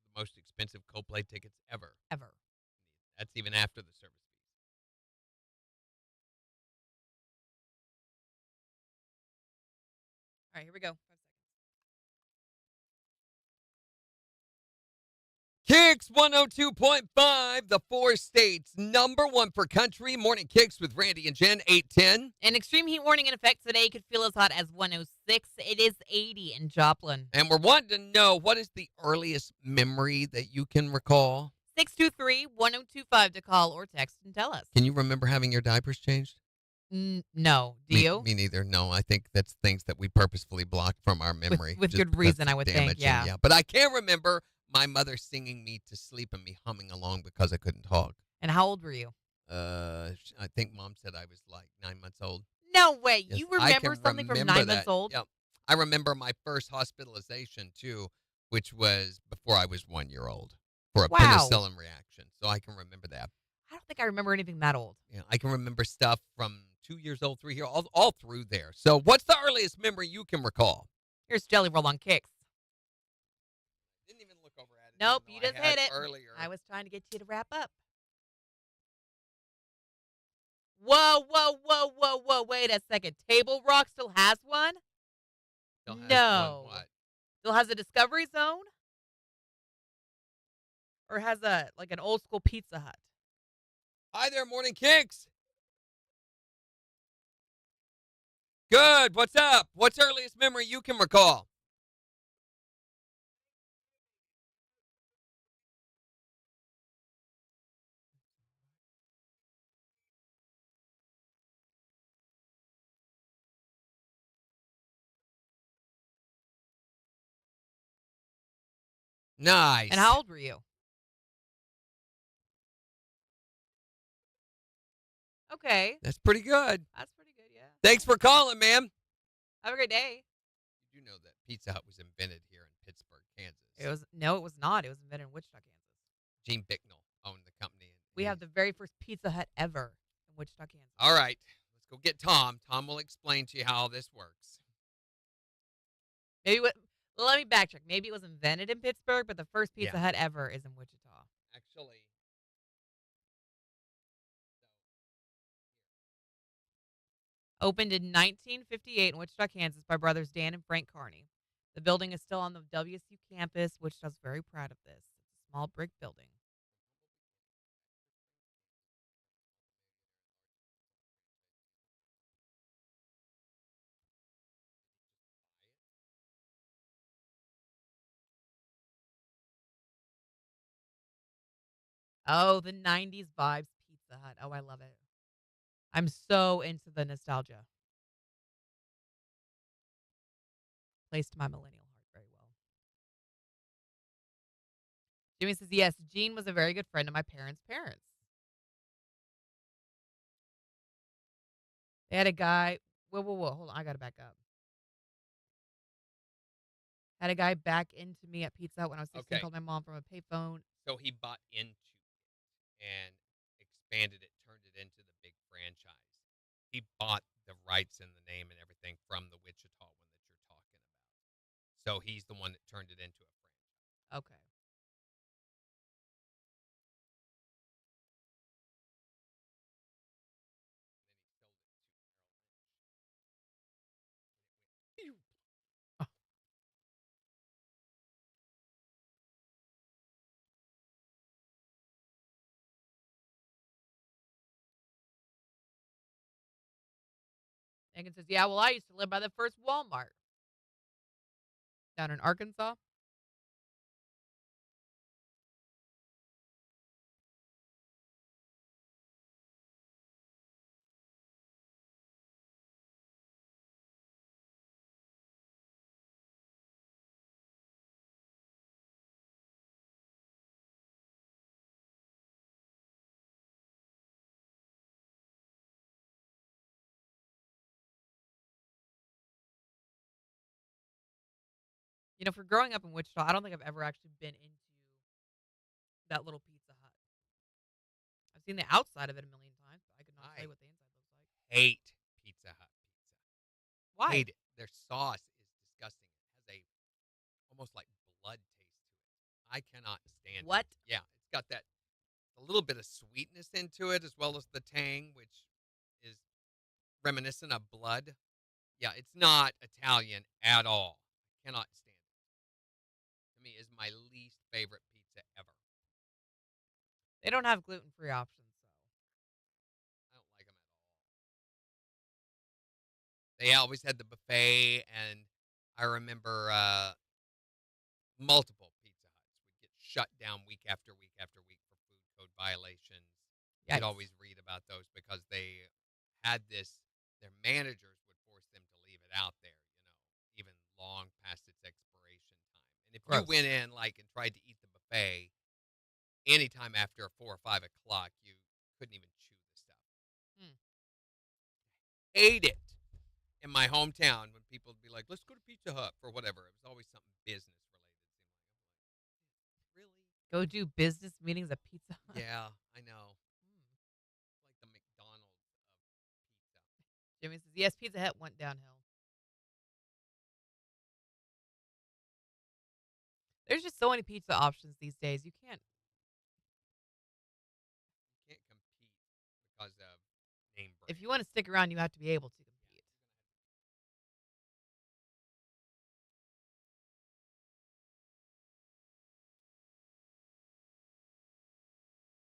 Speaker 3: The most expensive Coldplay tickets ever.
Speaker 2: Ever.
Speaker 3: That's even after the service fees.
Speaker 2: All right, here we go. 5 seconds.
Speaker 3: KIX 102.5, the 4 states, #1 for country. Morning KIX with Randy and Jen, 8:10.
Speaker 2: An extreme heat warning in effect today could feel as hot as 106. It is 80 in Joplin.
Speaker 3: And we're wanting to know, what is the earliest memory that you can recall?
Speaker 2: 623-1025 to call or text and tell us.
Speaker 3: Can you remember having your diapers changed?
Speaker 2: No. Do you?
Speaker 3: Me neither. No, I think that's things that we purposefully blocked from our memory.
Speaker 2: With
Speaker 3: just
Speaker 2: good
Speaker 3: because
Speaker 2: reason,
Speaker 3: it's
Speaker 2: I would think,
Speaker 3: damaging.
Speaker 2: yeah.
Speaker 3: But I can't remember my mother singing me to sleep and me humming along because I couldn't talk.
Speaker 2: And how old were you?
Speaker 3: I think Mom said I was like 9 months old.
Speaker 2: No way.
Speaker 3: Yes,
Speaker 2: You
Speaker 3: I
Speaker 2: remember
Speaker 3: can
Speaker 2: something from
Speaker 3: remember
Speaker 2: 9
Speaker 3: that.
Speaker 2: months old?
Speaker 3: Yep. I remember my first hospitalization, too, which was before I was 1 year old for a
Speaker 2: Wow.
Speaker 3: penicillin reaction. So I can remember that.
Speaker 2: I don't think I remember anything that old.
Speaker 3: Yeah, I can remember stuff from 2 years old, 3 years old, all through there. So what's the earliest memory you can recall?
Speaker 2: Here's Jelly Roll on KIX.
Speaker 3: Didn't even look over at it.
Speaker 2: Nope,
Speaker 3: even
Speaker 2: you
Speaker 3: though I
Speaker 2: just
Speaker 3: had
Speaker 2: hit it.
Speaker 3: earlier.
Speaker 2: I was trying to get you to wrap up. Whoa. Wait a second. Table Rock still has one?
Speaker 3: Still has
Speaker 2: No.
Speaker 3: one what?
Speaker 2: Still has a Discovery Zone? Or has an old school Pizza Hut?
Speaker 3: Hi there, Morning KIX. Good. What's up? What's earliest memory you can recall? Nice.
Speaker 2: And how old were you? Okay.
Speaker 3: That's pretty good.
Speaker 2: That's pretty good, yeah.
Speaker 3: Thanks for calling, ma'am.
Speaker 2: Have a great day.
Speaker 3: Did you know that Pizza Hut was invented here in Pittsburgh, Kansas?
Speaker 2: It was not. It was invented in Wichita, Kansas.
Speaker 3: Gene Bicknell owned the company.
Speaker 2: We have the very first Pizza Hut ever in Wichita, Kansas.
Speaker 3: All right. Let's go get Tom. Tom will explain to you how this works.
Speaker 2: Let me backtrack. Maybe it was invented in Pittsburgh, but the first Pizza Hut ever is in Wichita.
Speaker 3: Actually,
Speaker 2: Opened in 1958 in Wichita, Kansas by brothers Dan and Frank Carney. The building is still on the WSU campus. Wichita's very proud of this. It's a small brick building. Oh, the 90s vibes Pizza Hut. Oh, I love it. I'm so into the nostalgia. Plays to my millennial heart very well. Jimmy says, yes, Gene was a very good friend of my parents' parents. They had a guy. Whoa. Hold on. I got to back up. Had a guy back into me at Pizza Hut when I was 16.
Speaker 3: Okay.
Speaker 2: Called my mom from a payphone.
Speaker 3: so he bought into it and expanded it, turned it into the big franchise. He bought the rights and the name and everything from the Wichita one that you're talking about. So he's the one that turned it into a franchise.
Speaker 2: Okay.
Speaker 3: And then he sold it to Merrill Lynch.
Speaker 2: Megan says, yeah, well, I used to live by the first Walmart down in Arkansas. For growing up in Wichita, I don't think I've ever actually been into that little Pizza Hut. I've seen the outside of it a million times, but I could not tell you what the inside looks like.
Speaker 3: Hate Pizza Hut pizza.
Speaker 2: Why?
Speaker 3: Hate it. Their sauce is disgusting. It has almost like blood taste to it. I cannot stand
Speaker 2: What?
Speaker 3: it. Yeah, it's got a little bit of sweetness into it as well as the tang, which is reminiscent of blood. Yeah, it's not Italian at all. I cannot stand it. To me, is my least favorite pizza ever.
Speaker 2: They don't have gluten-free options, so.
Speaker 3: I don't like them at all. They always had the buffet, and I remember multiple Pizza Huts would get shut down week after week after week for food code violations.
Speaker 2: Yikes.
Speaker 3: You'd always read about those because they had this, their managers would force them to leave it out there, even long past its expiration time. And if
Speaker 2: Gross.
Speaker 3: you went in and tried to eat the buffet anytime after 4 or 5 o'clock, you couldn't even chew the stuff. Hate it. In my hometown, when people would be like, let's go to Pizza Hut for whatever, it was always something business related. Really?
Speaker 2: Go do business meetings at Pizza Hut.
Speaker 3: Yeah, I know. Like the McDonald's of pizza.
Speaker 2: Jimmy says, yes, Pizza Hut went downhill. There's just so many pizza options these days. You can't.
Speaker 3: You can't compete because of name brand.
Speaker 2: If you want to stick around, you have to be able to compete.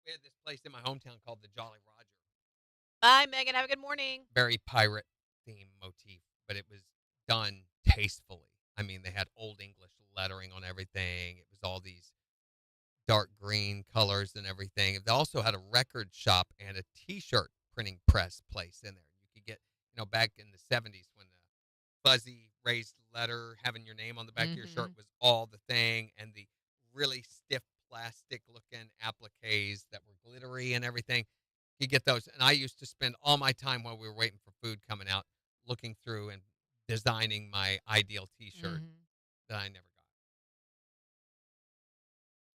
Speaker 3: We had this place in my hometown called the Jolly Roger.
Speaker 2: Bye, Megan. Have a good morning.
Speaker 3: Very pirate theme motif, but it was done tastefully. I mean, they had old English lettering on everything. It was all these dark green colors and everything. They also had a record shop and a T-shirt printing press place in there. You could get, back in the 70s when the fuzzy raised letter having your name on the back of your shirt was all the thing, and the really stiff plastic-looking appliques that were glittery and everything. You get those, and I used to spend all my time while we were waiting for food coming out looking through and designing my ideal T-shirt that I never got.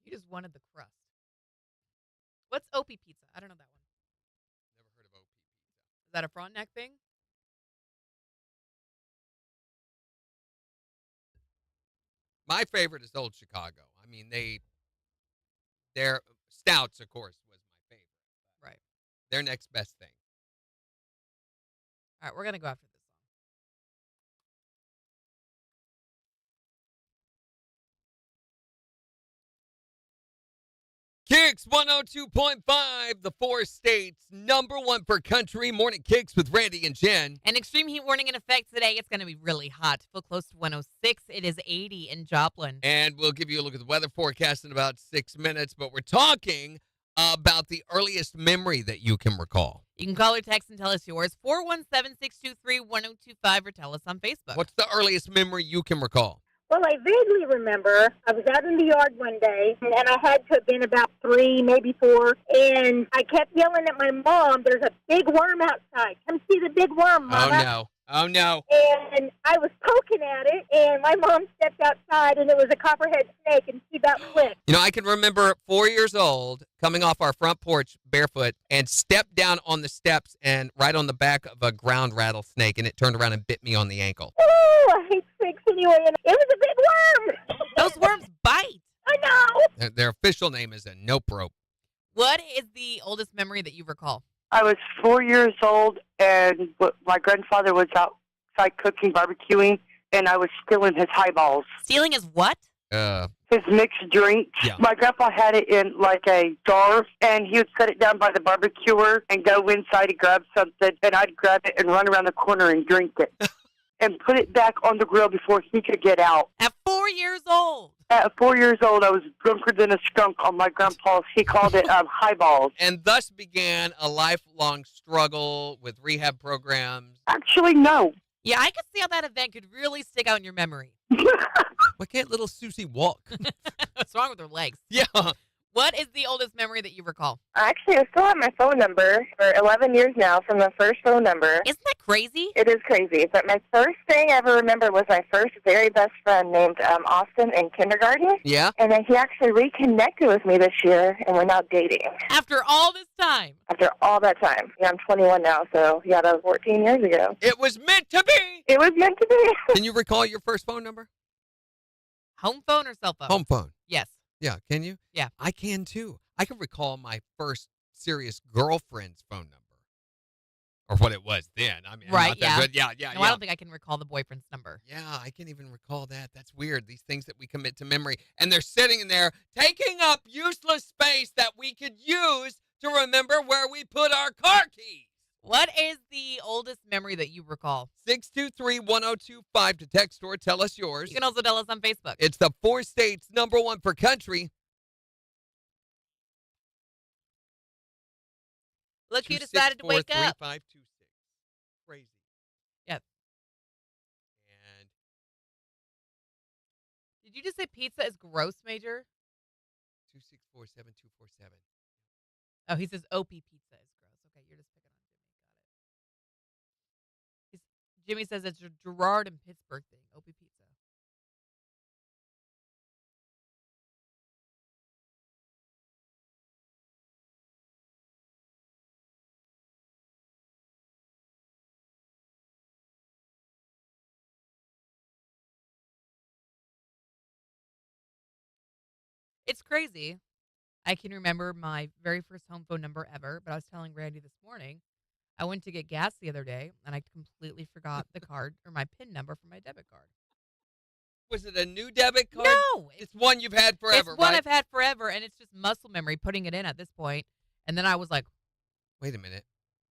Speaker 2: You just wanted the crust. What's OP pizza? I don't know that one.
Speaker 3: Never heard of OP pizza.
Speaker 2: Is that a front neck thing?
Speaker 3: My favorite is Old Chicago. I mean, their stouts, of course, was my favorite.
Speaker 2: Right.
Speaker 3: Their next best thing.
Speaker 2: All right, we're going to go after this song.
Speaker 3: KIX 102.5, the 4 states, #1 for country. Morning KIX with Randy and Jen.
Speaker 2: An extreme heat warning in effect today. It's going to be really hot. Feel close to 106. It is 80 in Joplin.
Speaker 3: And we'll give you a look at the weather forecast in about 6 minutes, but we're talking about the earliest memory that you can recall.
Speaker 2: You can call or text and tell us yours, 417-623-1025, or tell us on Facebook.
Speaker 3: What's the earliest memory you can recall?
Speaker 7: Well, I vaguely remember I was out in the yard one day, and I had to have been about 3, maybe 4, and I kept yelling at my mom, there's a big worm outside. Come see the big worm, Mama.
Speaker 3: Oh, no.
Speaker 7: And I was poking at it, and my mom stepped outside, and it was a copperhead snake, and she got licked.
Speaker 3: I can remember 4 years old, coming off our front porch barefoot, and stepped down on the steps and right on the back of a ground rattlesnake, and it turned around and bit me on the ankle.
Speaker 7: Oh, I hate snakes anyway, and it was a big worm.
Speaker 2: Those worms bite.
Speaker 7: I know.
Speaker 3: Their official name is a nope rope.
Speaker 2: What is the oldest memory that you recall?
Speaker 8: I was 4 years old, and my grandfather was outside cooking, barbecuing, and I was stealing his highballs.
Speaker 2: Stealing is what?
Speaker 8: His mixed drink.
Speaker 3: Yeah.
Speaker 8: My grandpa had it in like a jar, and he would set it down by the barbecuer and go inside and grab something, and I'd grab it and run around the corner and drink it. And put it back on the grill before he could get out.
Speaker 2: At 4 years old.
Speaker 8: At 4 years old, I was drunker than a skunk on my grandpa's. He called it highballs.
Speaker 3: And thus began a lifelong struggle with rehab programs.
Speaker 8: Actually, no.
Speaker 2: Yeah, I could see how that event could really stick out in your memory.
Speaker 3: Why can't little Susie walk?
Speaker 2: What's wrong with her legs?
Speaker 3: Yeah.
Speaker 2: What is the oldest memory that you recall?
Speaker 9: Actually, I still have my phone number for 11 years now from the first phone number.
Speaker 2: Isn't that crazy?
Speaker 9: It is crazy. But my first thing I ever remember was my first very best friend named Austin in kindergarten.
Speaker 3: Yeah.
Speaker 9: And then he actually reconnected with me this year, and we're now dating.
Speaker 2: After all this time.
Speaker 9: After all that time. Yeah, I'm 21 now, so yeah, that was 14 years ago.
Speaker 3: It was meant to be.
Speaker 9: It was meant to be.
Speaker 3: Can you recall your first phone number?
Speaker 2: Home phone or cell phone?
Speaker 3: Home phone.
Speaker 2: Yes.
Speaker 3: Yeah, can you?
Speaker 2: Yeah.
Speaker 3: I can too. I can recall my first serious girlfriend's phone number. Or what it was then. I mean,
Speaker 2: right,
Speaker 3: not that good. Yeah.
Speaker 2: No, I don't think I can recall the boyfriend's number.
Speaker 3: Yeah, I can't even recall that. That's weird. These things that we commit to memory. And they're sitting in there taking up useless space that we could use to remember where we put our car keys.
Speaker 2: What is the oldest memory that you recall?
Speaker 3: 623-1025 to text or tell us yours.
Speaker 2: You can also tell us on Facebook.
Speaker 3: It's the 4 states #1 for country.
Speaker 2: Look who decided to wake up.
Speaker 3: 264-3526. Crazy.
Speaker 2: Yep.
Speaker 3: And
Speaker 2: Did you just say pizza is gross, Major?
Speaker 3: 264-7247.
Speaker 2: Oh, he says OP pizza is gross. Okay, you're just picking on Jimmy. Got it. Jimmy says it's a Gerard and Pittsburgh thing. OP pizza. It's crazy. I can remember my very first home phone number ever, but I was telling Randy this morning, I went to get gas the other day, and I completely forgot the card or my PIN number for my debit card.
Speaker 3: Was it a new debit card?
Speaker 2: No!
Speaker 3: It's one you've had forever,
Speaker 2: It's one
Speaker 3: right?
Speaker 2: I've had forever, and it's just muscle memory putting it in at this point. And then I was like,
Speaker 3: Wait a minute.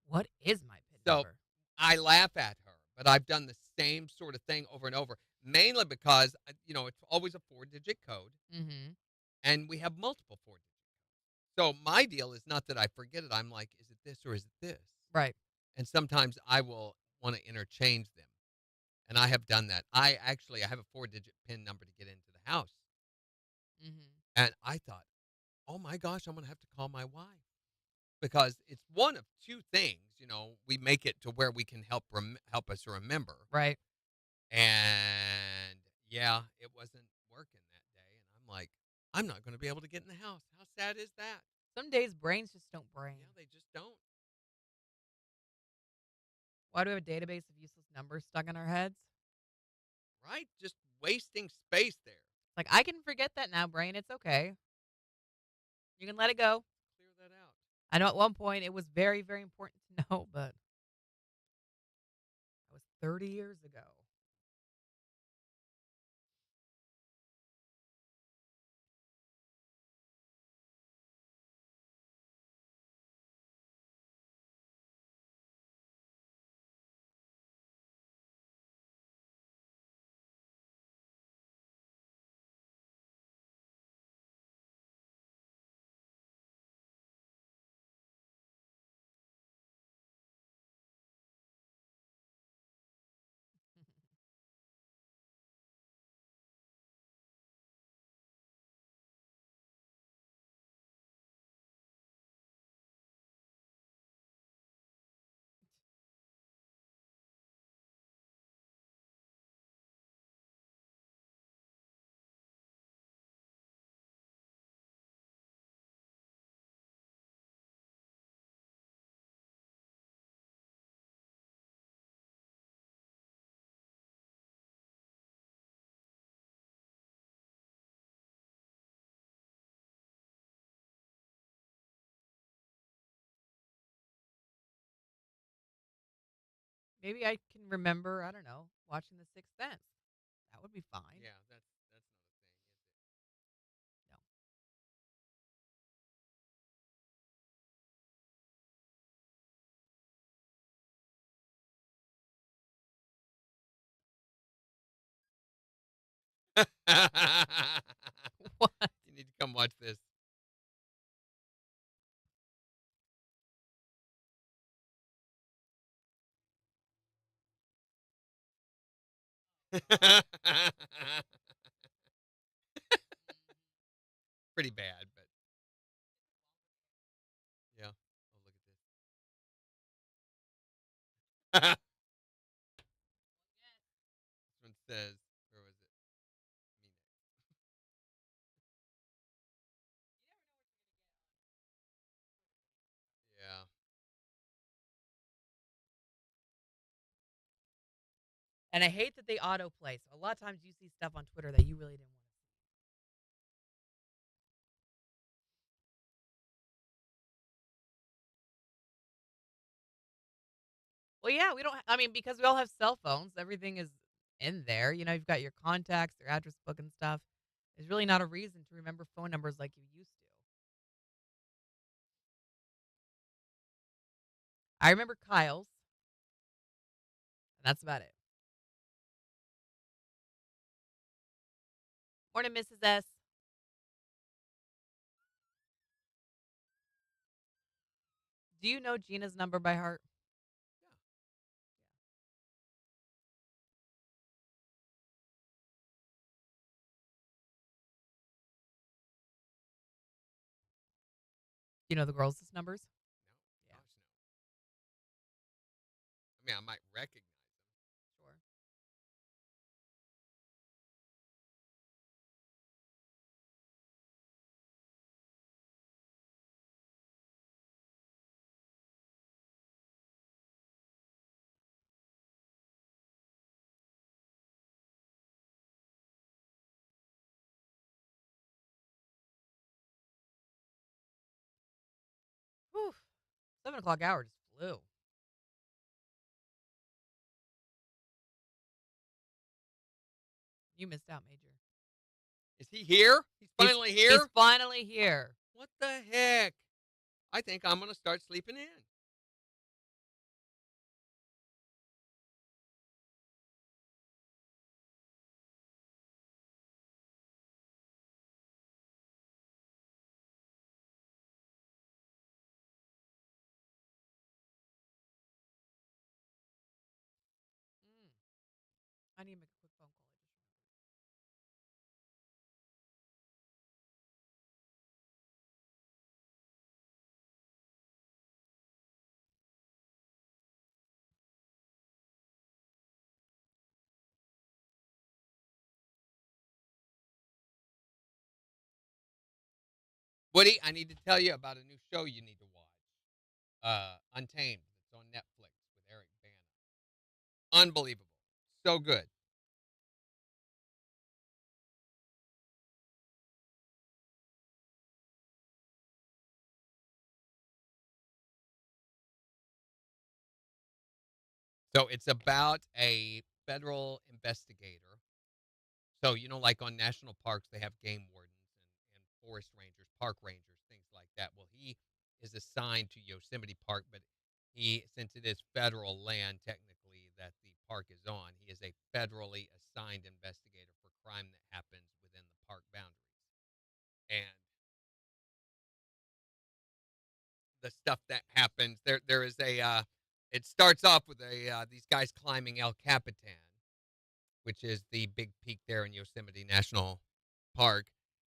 Speaker 2: what is my PIN
Speaker 3: So
Speaker 2: number?
Speaker 3: I laugh at her, but I've done the same sort of thing over and over, mainly because, it's always a 4-digit code,
Speaker 2: Mm-hmm.
Speaker 3: and we have multiple 4-digit codes. So my deal is not that I forget it. I'm like, is it this or is it this?
Speaker 2: Right.
Speaker 3: And sometimes I will want to interchange them. And I have done that. I have a 4-digit PIN number to get into the house.
Speaker 2: Mm-hmm.
Speaker 3: And I thought, oh my gosh, I'm going to have to call my wife. Because it's one of two things, we make it to where we can help us remember.
Speaker 2: Right.
Speaker 3: And yeah, it wasn't working that day. And I'm like, I'm not going to be able to get in the house. How sad is that?
Speaker 2: Some days brains just don't brain.
Speaker 3: Yeah, they just don't.
Speaker 2: Why do we have a database of useless numbers stuck in our heads?
Speaker 3: Right? Just wasting space there.
Speaker 2: Like, I can forget that now, brain. It's okay. You can let it go.
Speaker 3: Clear that out.
Speaker 2: I know at one point it was very, very important to know, but that was 30 years ago. Maybe I can remember, I don't know, watching The Sixth Sense. That would be fine.
Speaker 3: Yeah, that's not a thing, is it?
Speaker 2: What?
Speaker 3: You need to come watch this. Pretty bad, but says, where was it? Yeah.
Speaker 2: And I hate that they autoplay. So a lot of times you see stuff on Twitter that you really didn't want to see. Well, yeah, we don't. I mean, because we all have cell phones, everything is in there. You know, you've got your contacts, your address book, and stuff. There's really not a reason to remember phone numbers like you used to. I remember Kyle's, and that's about it. Morning, Mrs. S. Do you know Gina's number by heart? Do you know the girls' numbers?
Speaker 3: No. Gosh, no. I mean, I might recognize them.
Speaker 2: Sure. Whew. 7 o'clock hour just flew. You missed out, Major.
Speaker 3: Is he here? He's finally here?
Speaker 2: He's finally here.
Speaker 3: What the heck? I think I'm going to start sleeping in.
Speaker 2: I need to make a quick phone call.
Speaker 3: Woody, I need to tell you about a new show you need to watch. Untamed. It's on Netflix with Eric Bana. Unbelievable. So good. So it's about a federal investigator. So, you know, like on national parks, they have game wardens and forest rangers, park rangers, things like that. Well, he is assigned to Yosemite Park, but since it is federal land technically that the park is on, he is a federally assigned investigator for crime that happens within the park boundaries. And the stuff that happens, there is it starts off with these guys climbing El Capitan, which is the big peak there in Yosemite National Park.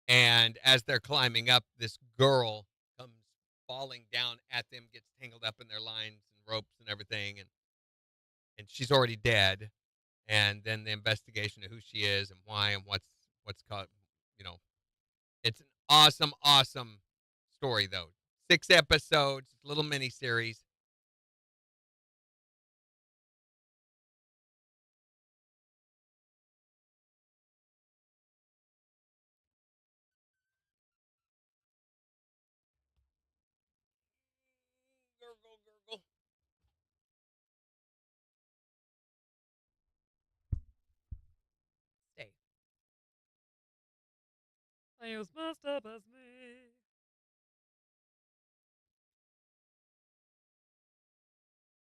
Speaker 3: And as they're climbing up, this girl comes falling down at them, gets tangled up in their lines and ropes and everything, and she's already dead. And then the investigation of who she is and why and what's caught, you know, it's an awesome, awesome story though. 6 episodes, little mini series. Gurgle, gurgle.
Speaker 2: Stay. I was messed up as me.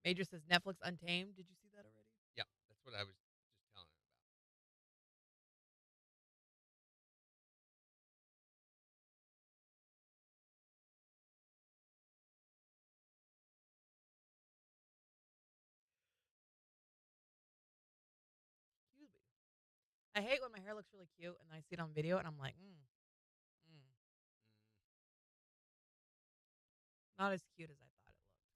Speaker 2: Major says Netflix Untamed. Did you see that already?
Speaker 3: Yep, that's what I was just telling her about.
Speaker 2: Excuse me. I hate when my hair looks really cute and I see it on video and I'm like, not as cute as I thought it looked.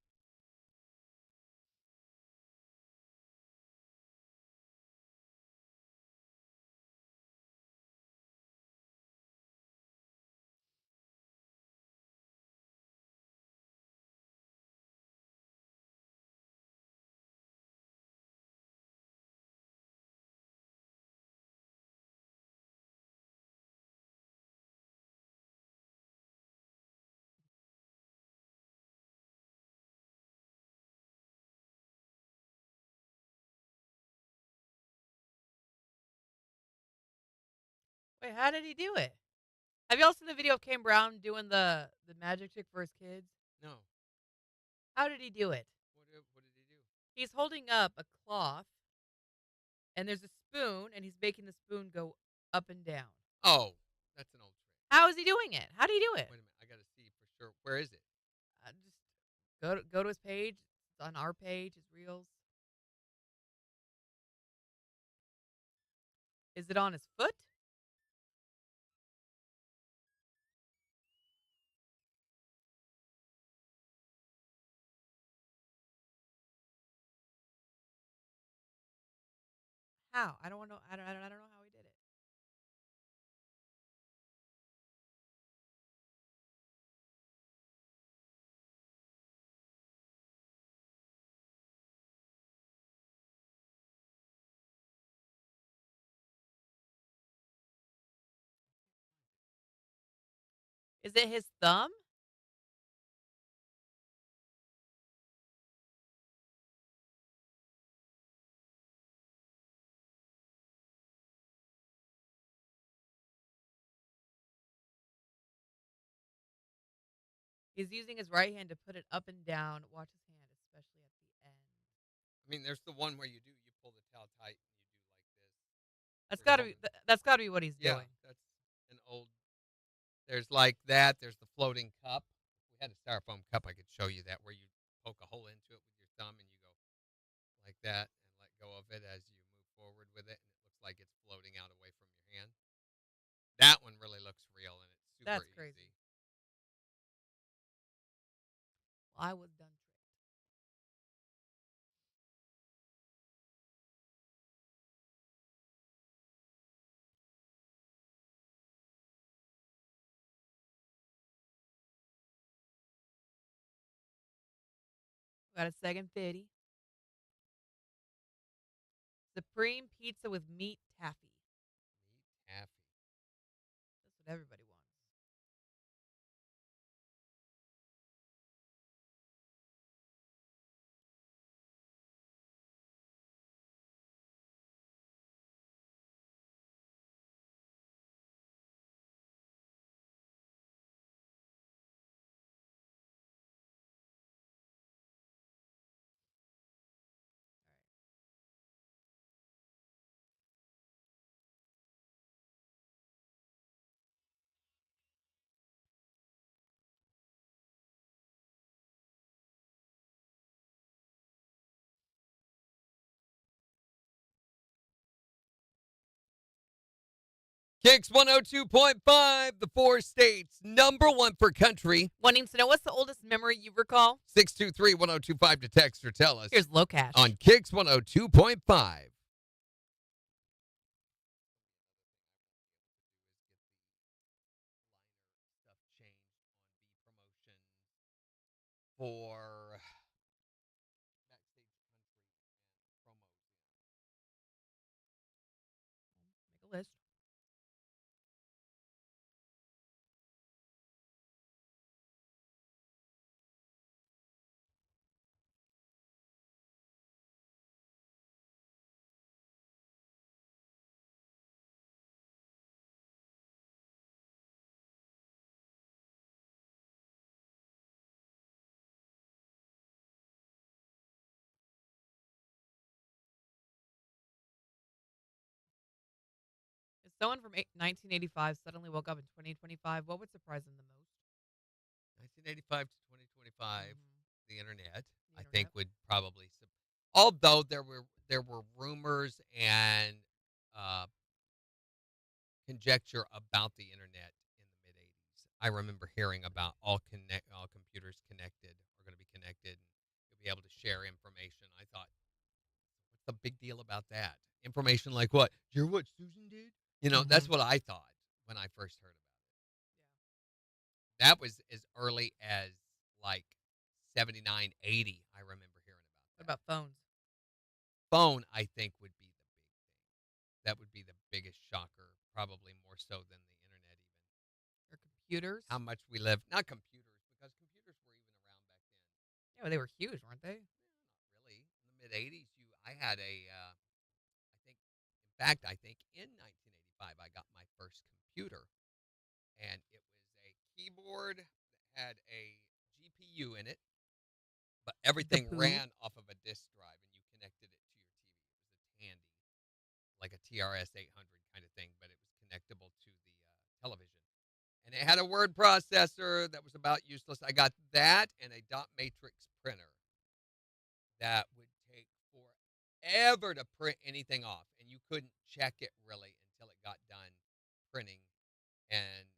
Speaker 2: Wait, how did he do it? Have y'all seen the video of Kane Brown doing the magic trick for his kids?
Speaker 3: No.
Speaker 2: How did he do it?
Speaker 3: What did he do?
Speaker 2: He's holding up a cloth, and there's a spoon, and he's making the spoon go up and down.
Speaker 3: Oh, that's an old trick.
Speaker 2: How is he doing it? How did he do it?
Speaker 3: Wait a minute. I got to see for sure. Where is it?
Speaker 2: Just go to his page. It's on our page. His reels. Is it on his foot? How? I don't know. I don't know how he did it. Is it his thumb? He's using his right hand to put it up and down. Watch his hand, especially at the end.
Speaker 3: I mean, there's the one where you pull the towel tight and you do like this.
Speaker 2: That's gotta be what he's
Speaker 3: Yeah,
Speaker 2: doing.
Speaker 3: that's an old. There's like that. There's the floating cup. If we had a styrofoam cup, I could show you that, where you poke a hole into it with your thumb and you go like that and let go of it as you move forward with it, and it looks like it's floating out away from your hand. That one really looks real, and it's super
Speaker 2: That's
Speaker 3: easy.
Speaker 2: crazy. Well, I was done tricked. Got a second fitty. Supreme pizza with meat taffy.
Speaker 3: Meat taffy.
Speaker 2: That's what everybody wants.
Speaker 3: KIX 102.5, the 4 states, #1 for country.
Speaker 2: Wanting to know what's the oldest memory you recall?
Speaker 3: 623-1025 to text or tell us.
Speaker 2: Here's Low Cash.
Speaker 3: On KIX 102.5. For
Speaker 2: Make a list. If someone from 1985 suddenly woke up in 2025, what would surprise them the most?
Speaker 3: 1985 to 2025, the internet, I
Speaker 2: internet.
Speaker 3: think would probably. Although there were rumors and conjecture about the internet in the mid 80s. I remember hearing about all computers connected are going to be connected, and you'll be able to share information. I thought, what's the big deal about that? Information like what? Did you hear what Susan did? That's what I thought when I first heard about it. Yeah. That was as early as like 79, 80. I remember hearing about that.
Speaker 2: What about phones?
Speaker 3: Phone, I think, would be the big thing. That would be the biggest shocker, probably more so than the internet even.
Speaker 2: Or computers?
Speaker 3: How much we live. Not computers, because computers were even around back then.
Speaker 2: Yeah, well, they were huge, weren't they?
Speaker 3: Not really. In the mid 80s, I had a, I think, in fact, I think in 1985, I got my first computer, and it was a keyboard that had a GPU in it, but everything ran off of a disk drive, and you connected it to your TV. It was a Tandy, like a TRS 800 kind of thing, but it was connectable to the television. And it had a word processor that was about useless. I got that and a dot matrix printer that would take forever to print anything off, and you couldn't check it really until it got done printing. And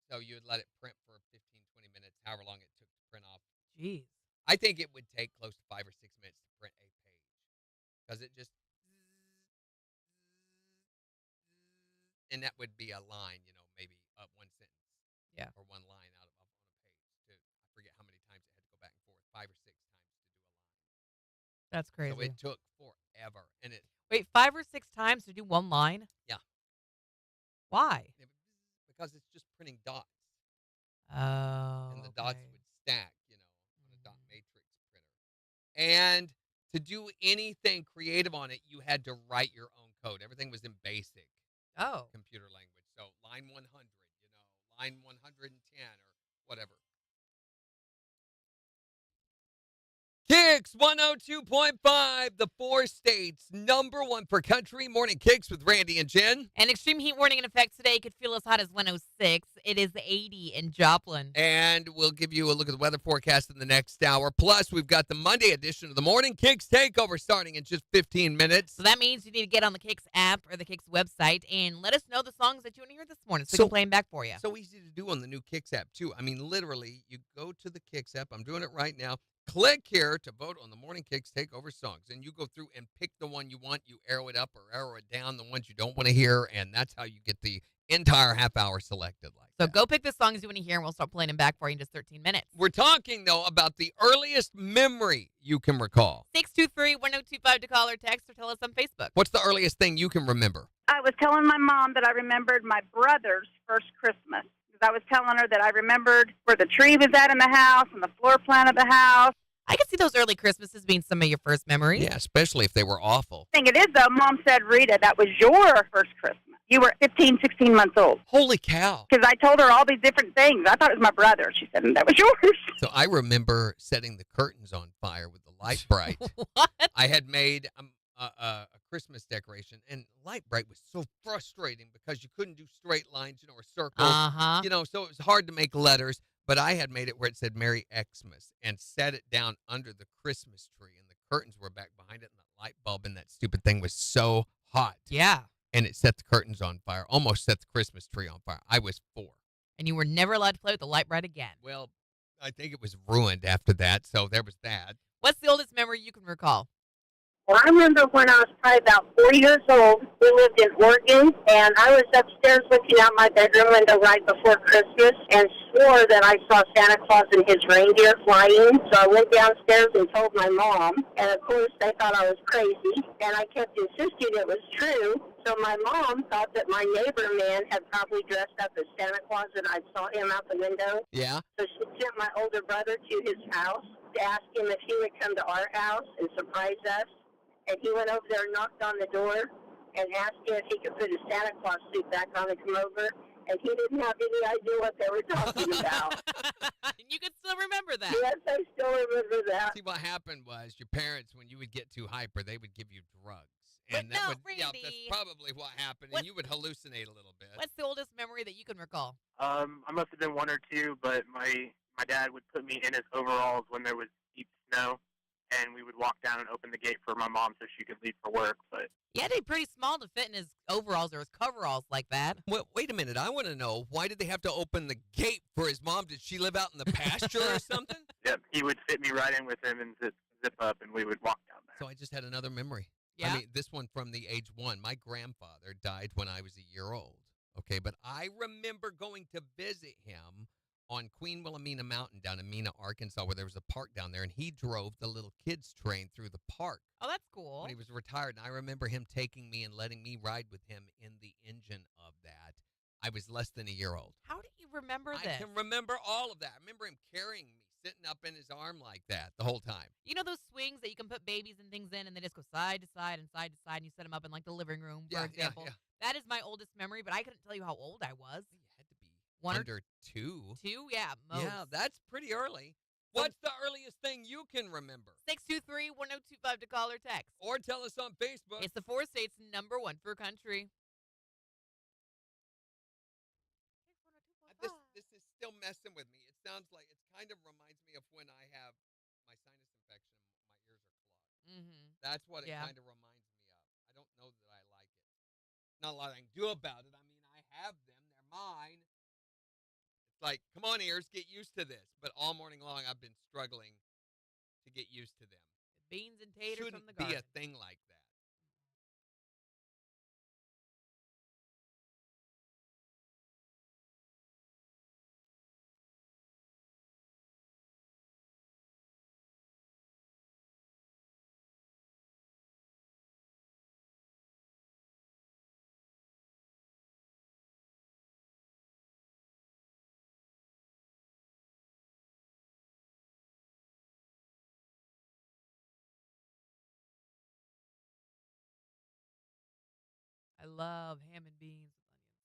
Speaker 3: so you would let it print for 15, 20 minutes, however long it took to print off.
Speaker 2: Jeez.
Speaker 3: I think it would take close to 5 or 6 minutes to print a page because it just, and that would be a line, maybe one sentence.
Speaker 2: Yeah.
Speaker 3: Or one line out of on a page. I forget how many times it had to go back and forth, 5 or 6 times to do a line.
Speaker 2: That's crazy.
Speaker 3: So it took forever. And
Speaker 2: Wait, 5 or 6 times to do one line?
Speaker 3: Yeah.
Speaker 2: Why?
Speaker 3: Because it's just printing dots.
Speaker 2: Oh.
Speaker 3: And the dots would stack, on a dot matrix printer. And to do anything creative on it, you had to write your own code. Everything was in BASIC computer language. So line 100, line 110 or whatever. KIX 102.5, the 4 states, #1 for country. Morning KIX with Randy and Jen.
Speaker 2: An extreme heat warning in effect today. Could feel as hot as 106. It is 80 in Joplin.
Speaker 3: And we'll give you a look at the weather forecast in the next hour. Plus, we've got the Monday edition of the Morning KIX Takeover starting in just 15 minutes.
Speaker 2: So that means you need to get on the KIX app or the KIX website and let us know the songs that you want to hear this morning so we can play them back for you.
Speaker 3: So easy to do on the new KIX app, too. I mean, literally, you go to the KIX app. I'm doing it right now. Click here to vote on the Morning KIX Takeover songs, and you go through and pick the one you want. You arrow it up or arrow it down, the ones you don't want to hear, and that's how you get the entire half hour selected.
Speaker 2: So go pick the songs you want to hear, and we'll start playing them back for you in just 13 minutes.
Speaker 3: We're talking, though, about the earliest memory you can recall.
Speaker 2: 623-1025 to call or text or tell us on Facebook.
Speaker 3: What's the earliest thing you can remember?
Speaker 5: I was telling my mom that I remembered my brother's first Christmas. I was telling her that I remembered where the tree was at in the house and the floor plan of the house.
Speaker 2: I can see those early Christmases being some of your first memories.
Speaker 3: Yeah, especially if they were awful.
Speaker 5: I think it is, though. Mom said, Rita, that was your first Christmas. You were 15, 16 months old.
Speaker 3: Holy cow.
Speaker 5: Because I told her all these different things. I thought it was my brother. She said, and that was yours.
Speaker 3: So I remember setting the curtains on fire with the light bright.
Speaker 2: What?
Speaker 3: I had made a Christmas decoration, and light bright was so frustrating because you couldn't do straight lines, or circles.
Speaker 2: Uh-huh.
Speaker 3: So it was hard to make letters. But I had made it where it said Merry Xmas and set it down under the Christmas tree, and the curtains were back behind it, and the light bulb in that stupid thing was so hot.
Speaker 2: Yeah.
Speaker 3: And it set the curtains on fire, almost set the Christmas tree on fire. I was 4.
Speaker 2: And you were never allowed to play with the light bright again.
Speaker 3: Well, I think it was ruined after that, so there was that.
Speaker 2: What's the oldest memory you can recall?
Speaker 7: Well, I remember when I was probably about 4 years old, we lived in Oregon, and I was upstairs looking out my bedroom window right before Christmas and swore that I saw Santa Claus and his reindeer flying. So I went downstairs and told my mom, and of course they thought I was crazy, and I kept insisting it was true. So my mom thought that my neighbor man had probably dressed up as Santa Claus, and I saw him out the window.
Speaker 3: Yeah.
Speaker 7: So she sent my older brother to his house to ask him if he would come to our house and surprise us. And he went over there and knocked on the door and asked him if he could put his Santa Claus suit back on and come over. And he didn't have any idea what they were talking about.
Speaker 2: You can still remember that.
Speaker 7: Yes, I still remember that.
Speaker 3: See, what happened was your parents, when you would get too hyper, they would give you drugs.
Speaker 2: But
Speaker 3: And that
Speaker 2: no,
Speaker 3: would, yeah,
Speaker 2: Randy.
Speaker 3: that's probably what happened. And you would hallucinate a little bit.
Speaker 2: What's the oldest memory that you can recall?
Speaker 10: I must have been 1 or 2, but my dad would put me in his overalls when there was deep snow, and we would walk down and open the gate for my mom so she could leave for work. But
Speaker 2: Yeah, they're pretty small to fit in his overalls or his coveralls like that.
Speaker 3: Well, wait a minute. I want to know, why did they have to open the gate for his mom? Did she live out in the pasture or something?
Speaker 10: yep, he would fit me right in with him and zip up, and we would walk down there.
Speaker 3: So I just had another memory.
Speaker 2: Yeah?
Speaker 3: I mean, this one from the age 1. My grandfather died when I was a year old. Okay, but I remember going to visit him on Queen Wilhelmina Mountain down in Mena, Arkansas, where there was a park down there, and he drove the little kids train through the park
Speaker 2: Oh, that's cool.
Speaker 3: when he was retired. And I remember him taking me and letting me ride with him in the engine of that. I was less than a year old.
Speaker 2: How do you remember
Speaker 3: I
Speaker 2: this?
Speaker 3: can remember all of that. I remember him carrying me sitting up in his arm like that the whole time.
Speaker 2: You know those swings that you can put babies and things in, and they just go side to side and side to side, and you set them up in like the living room, for example.
Speaker 3: Yeah.
Speaker 2: That is my oldest memory, but I couldn't tell you how old I was.
Speaker 3: You had to be
Speaker 2: One or
Speaker 3: under 2.
Speaker 2: 2, yeah, most.
Speaker 3: Yeah, that's pretty early. What's the earliest thing you can remember?
Speaker 2: 623-1025 to call or text.
Speaker 3: Or tell us on Facebook.
Speaker 2: It's the 4 states #1 for country.
Speaker 3: This is still messing with me. It sounds like it kind of reminds me of when I have my sinus infection and my ears are clogged.
Speaker 2: Mm-hmm.
Speaker 3: That's what it kind of reminds me of. I don't know that I like it. Not a lot I can do about it. I mean, I have them. They're mine. It's like, come on, ears, get used to this. But all morning long, I've been struggling to get used to them.
Speaker 2: Beans and taters
Speaker 3: Shouldn't
Speaker 2: from the garden.
Speaker 3: be a thing like that.
Speaker 2: I love ham and beans with onions.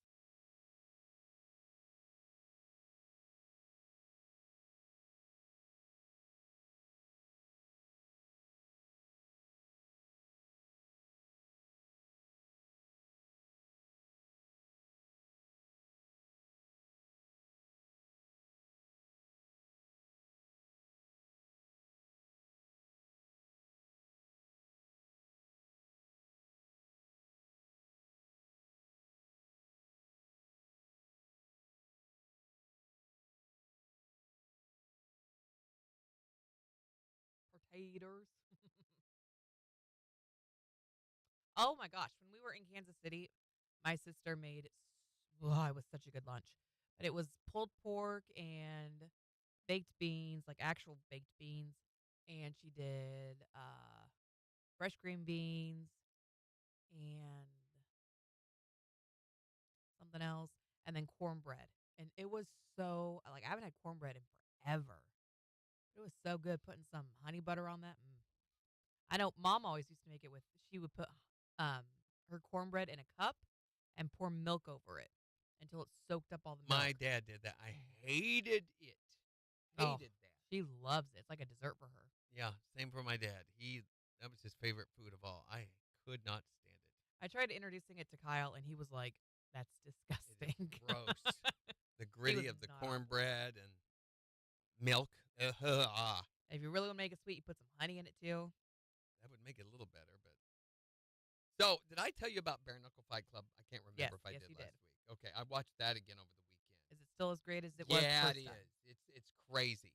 Speaker 2: Potatoes. Oh my gosh. When we were in Kansas City, my sister made, it was such a good lunch. But it was pulled pork and baked beans, like actual baked beans. And she did fresh green beans and something else, and then cornbread. And it was so, like, I haven't had cornbread in forever. It was so good, putting some honey butter on that. I know Mom always used to make it with, she would put her cornbread in a cup and pour milk over it until it soaked up all the milk.
Speaker 3: My dad did that. I hated it. Hated that.
Speaker 2: She loves it. It's like a dessert for her.
Speaker 3: Yeah, same for my dad. That was his favorite food of all. I could not stand it.
Speaker 2: I tried introducing it to Kyle, and he was like, "That's disgusting."
Speaker 3: It is gross. The gritty of the cornbread and milk.
Speaker 2: If you really want to make it sweet, you put some honey in it too.
Speaker 3: That would make it a little better, but. So, did I tell you about Bare Knuckle Fight Club? I can't remember if I did last week. Okay, I watched that again over the weekend.
Speaker 2: Is it still as great as it was?
Speaker 3: Yeah, it
Speaker 2: time?
Speaker 3: is. It's crazy.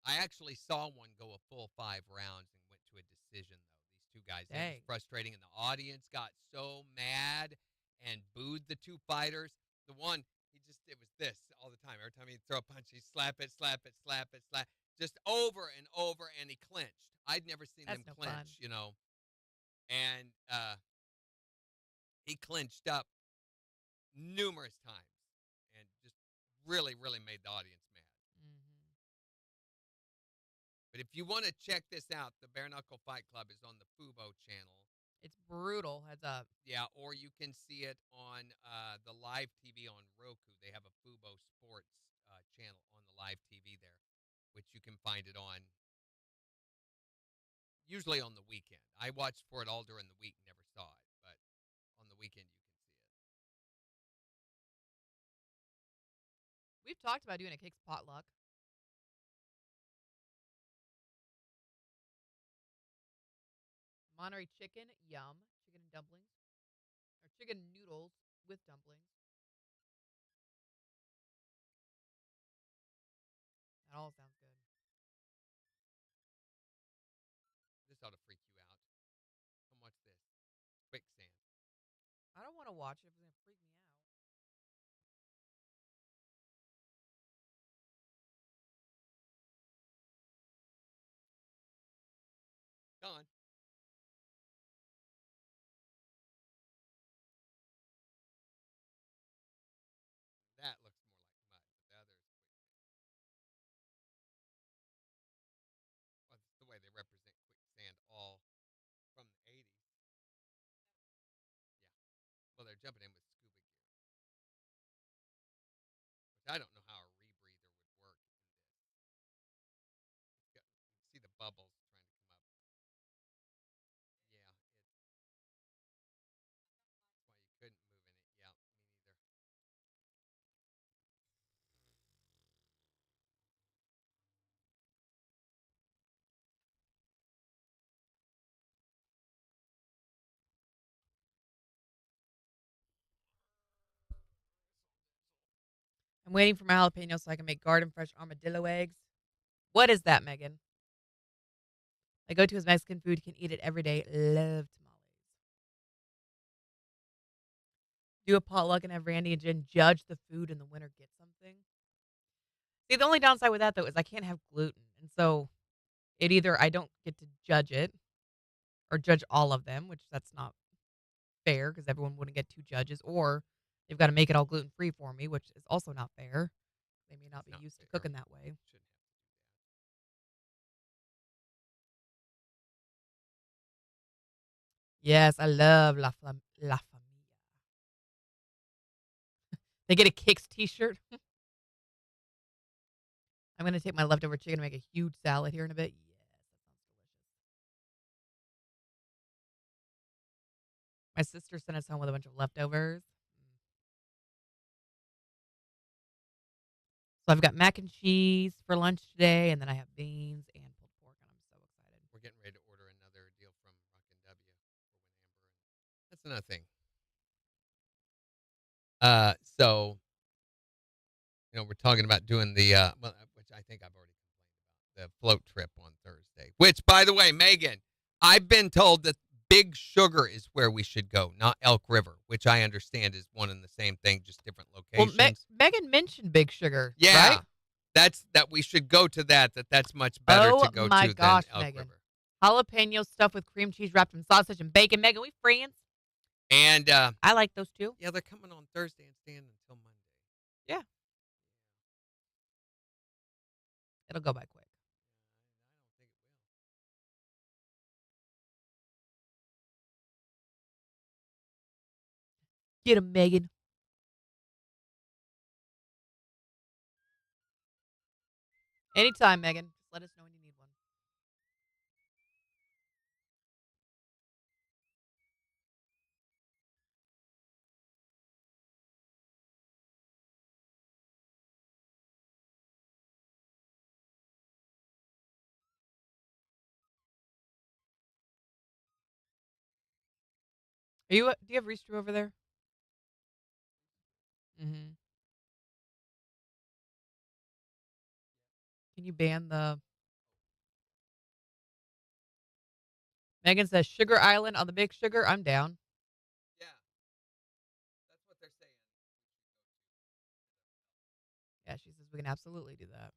Speaker 3: I actually saw one go a full 5 rounds and went to a decision, though. These two guys, it was frustrating, and the audience got so mad and booed the two fighters. The one, it was this all the time. Every time he'd throw a punch, he'd slap it, slap it, slap it, slap, just over and over, and he clinched. I'd never seen them clinch, you know. And he clinched up numerous times and just really, really made the audience mad.
Speaker 2: Mm-hmm.
Speaker 3: But if you want to check this out, the Bare Knuckle Fight Club is on the Fubo channel.
Speaker 2: It's brutal. Heads up.
Speaker 3: Yeah, or you can see it on the live TV on Roku. They have a Fubo Sports channel on the live TV there, which you can find it on usually on the weekend. I watched for it all during the week, never saw it, but on the weekend you can see it.
Speaker 2: We've talked about doing a KIX potluck. Monterey chicken, yum. Chicken and dumplings. Or chicken noodles with dumplings. That all sounds good.
Speaker 3: This ought to freak you out. Come watch this. Quicksand.
Speaker 2: I don't want to watch it if it's going to freak me out.
Speaker 3: Go on. That looks more like mud, but the other is quicksand. jumping in with scuba gear. Which I don't know how a rebreather would work in this. You can see the bubbles trying to come up. Yeah, that's why you couldn't move in it. Yeah, me neither.
Speaker 2: I'm waiting for my jalapeno so I can make garden fresh armadillo eggs. What is that, Megan? I go to his Mexican food, can eat it every day. Love tamales. Do a potluck and have Randy and Jen judge the food and the winner get something. See, the only downside with that, though, is I can't have gluten. And so it either I don't get to judge it or judge all of them, which that's not fair because everyone wouldn't get 2 judges, or they've got to make it all gluten free for me, which is also not fair. They may not be used to cooking that way.
Speaker 3: Shouldn't have to do that.
Speaker 2: Yes, I love La Familia. They get a KIX t-shirt. I'm going to take my leftover chicken and make a huge salad here in a bit. Yes, that sounds delicious. My sister sent us home with a bunch of leftovers. So I've got mac and cheese for lunch today, and then I have beans and pulled pork, and I'm so excited.
Speaker 3: We're getting ready to order another deal from Rockin' W for when Amber. That's another thing. So, we're talking about doing the, which I think I've already complained about, the float trip on Thursday. Which, by the way, Megan, I've been told that Big Sugar is where we should go, not Elk River, which I understand is one and the same thing, just different locations.
Speaker 2: Well, Megan mentioned Big Sugar,
Speaker 3: yeah,
Speaker 2: right?
Speaker 3: that we should go to that's much better to go
Speaker 2: my
Speaker 3: to
Speaker 2: gosh,
Speaker 3: than Elk
Speaker 2: Megan.
Speaker 3: River.
Speaker 2: Jalapeno stuffed with cream cheese wrapped in sausage and bacon. Megan, we friends?
Speaker 3: And
Speaker 2: I like those too.
Speaker 3: yeah, they're coming on Thursday and staying until Monday.
Speaker 2: Yeah. It'll go by quick.
Speaker 3: I don't think it will.
Speaker 2: Get 'em, Megan. Anytime, Megan. Just let us know when you need one. Do you have Reestru over there? Mm-hmm. Can you ban the... Megan says Sugar Island on the Big Sugar. I'm down.
Speaker 3: Yeah, that's what they're saying.
Speaker 2: Yeah, she says we can absolutely do that.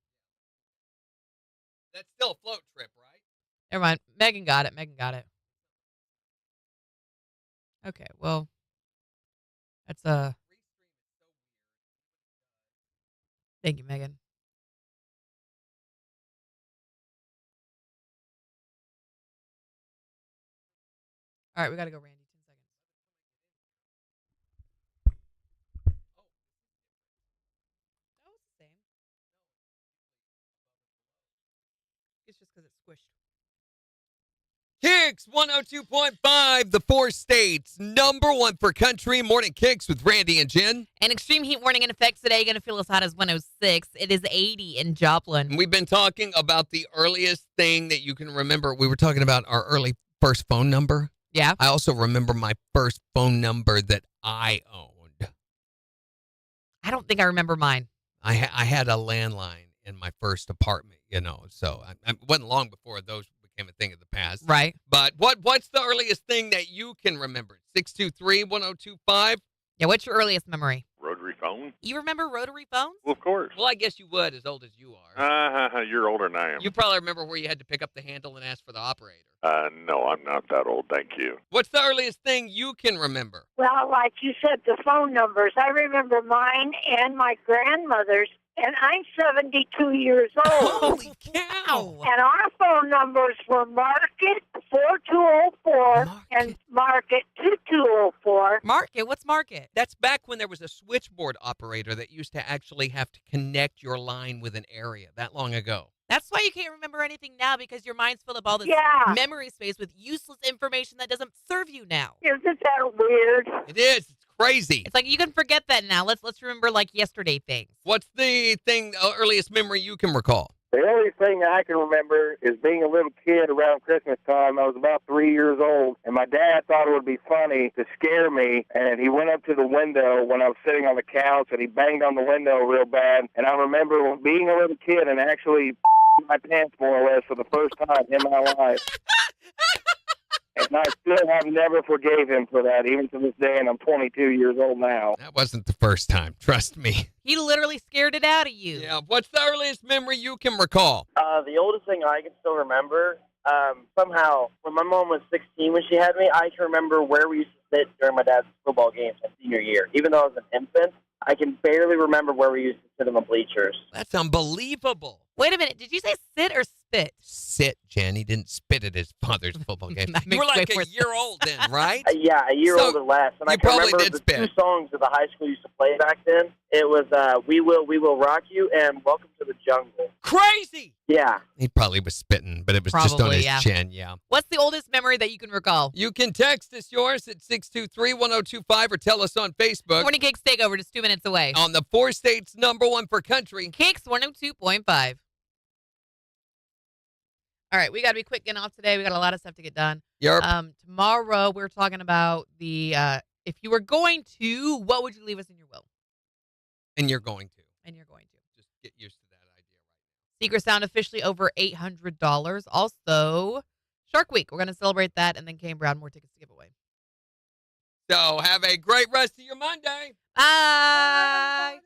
Speaker 3: That's still a float trip, right?
Speaker 2: Never mind. Megan got it. Okay, well, that's a... Thank you, Megan. All right, we got to go, Randy. 10 seconds. No, it's the same. It's just because it's squished.
Speaker 3: KIX 102.5, the 4 states, #1 for country. Morning KIX with Randy and Jen.
Speaker 2: An extreme heat warning in effect today. Going to feel as hot as 106. It is 80 in Joplin.
Speaker 3: And we've been talking about the earliest thing that you can remember. We were talking about our early first phone number.
Speaker 2: Yeah.
Speaker 3: I also remember my first phone number that I owned.
Speaker 2: I don't think I remember mine.
Speaker 3: I had a landline in my first apartment, so it wasn't long before those became a thing of the past.
Speaker 2: Right.
Speaker 3: But what's the earliest thing that you can remember? 623-1025?
Speaker 2: Yeah, what's your earliest memory?
Speaker 11: Rotary phone?
Speaker 2: You remember rotary phones?
Speaker 11: Well, of course.
Speaker 3: Well, I guess you would, as old as you are.
Speaker 11: You're older than I am.
Speaker 3: You probably remember where you had to pick up the handle and ask for the operator.
Speaker 11: No, I'm not that old, thank you.
Speaker 3: What's the earliest thing you can remember?
Speaker 7: Well, like you said, the phone numbers. I remember mine and my grandmother's, and I'm 72 years old.
Speaker 3: Holy cow!
Speaker 7: And our phone numbers were Market 4204 and Market 2204.
Speaker 2: Market? What's Market?
Speaker 3: That's back when there was a switchboard operator that used to actually have to connect your line with an area that long ago.
Speaker 2: That's why you can't remember anything now, because your mind's full of all this memory space with useless information that doesn't serve you now.
Speaker 7: Isn't that weird?
Speaker 3: It is. It's crazy.
Speaker 2: It's like you can forget that now. Let's remember like yesterday things.
Speaker 3: What's the earliest memory you can recall?
Speaker 6: The only thing I can remember is being a little kid around Christmas time. I was about 3 years old, and my dad thought it would be funny to scare me, and he went up to the window when I was sitting on the couch, and he banged on the window real bad. And I remember being a little kid and actually my pants more or less for the first time in my life. And I still have never forgave him for that, even to this day, and I'm 22 years old now.
Speaker 3: That wasn't the first time. Trust me.
Speaker 2: He literally scared it out of you.
Speaker 3: Yeah. What's the earliest memory you can recall?
Speaker 12: The oldest thing I can still remember, somehow, when my mom was 16 when she had me, I can remember where we used to sit during my dad's football games my senior year. Even though I was an infant, I can barely remember where we used to sit in the bleachers.
Speaker 3: That's unbelievable.
Speaker 2: Wait a minute. Did you say sit or spit?
Speaker 3: Sit, Jen. He didn't spit at his father's football game.
Speaker 2: That
Speaker 3: You
Speaker 2: makes
Speaker 3: were like
Speaker 2: way more
Speaker 3: a year old then, right?
Speaker 12: Yeah, a year
Speaker 3: So,
Speaker 12: older less. And I
Speaker 3: you
Speaker 12: can
Speaker 3: probably
Speaker 12: remember
Speaker 3: did
Speaker 12: the
Speaker 3: spit.
Speaker 12: 2 songs that the high school used to play back then. It was We Will Rock You and Welcome to the Jungle.
Speaker 3: Crazy.
Speaker 12: Yeah.
Speaker 3: He probably was spitting, but it was just on
Speaker 2: Probably,
Speaker 3: his
Speaker 2: yeah.
Speaker 3: chin, yeah.
Speaker 2: What's the oldest memory that you can recall?
Speaker 3: You can text us yours at 623-1025 or tell us on Facebook.
Speaker 2: Morning Kicks Takeover, just 2 minutes away.
Speaker 3: On the 4 states #1 for country.
Speaker 2: Kicks 102.5. All right, we got to be quick getting off today. We got a lot of stuff to get done.
Speaker 3: Yep.
Speaker 2: Tomorrow, we're talking about the, if you were going to, what would you leave us in your will?
Speaker 3: And you're going to.
Speaker 2: And you're going to.
Speaker 3: Just get used to that idea.
Speaker 2: Secret Sound officially over $800. Also, Shark Week. We're going to celebrate that. And then Kane Brown, more tickets to give away.
Speaker 3: So have a great rest of your Monday.
Speaker 2: Bye.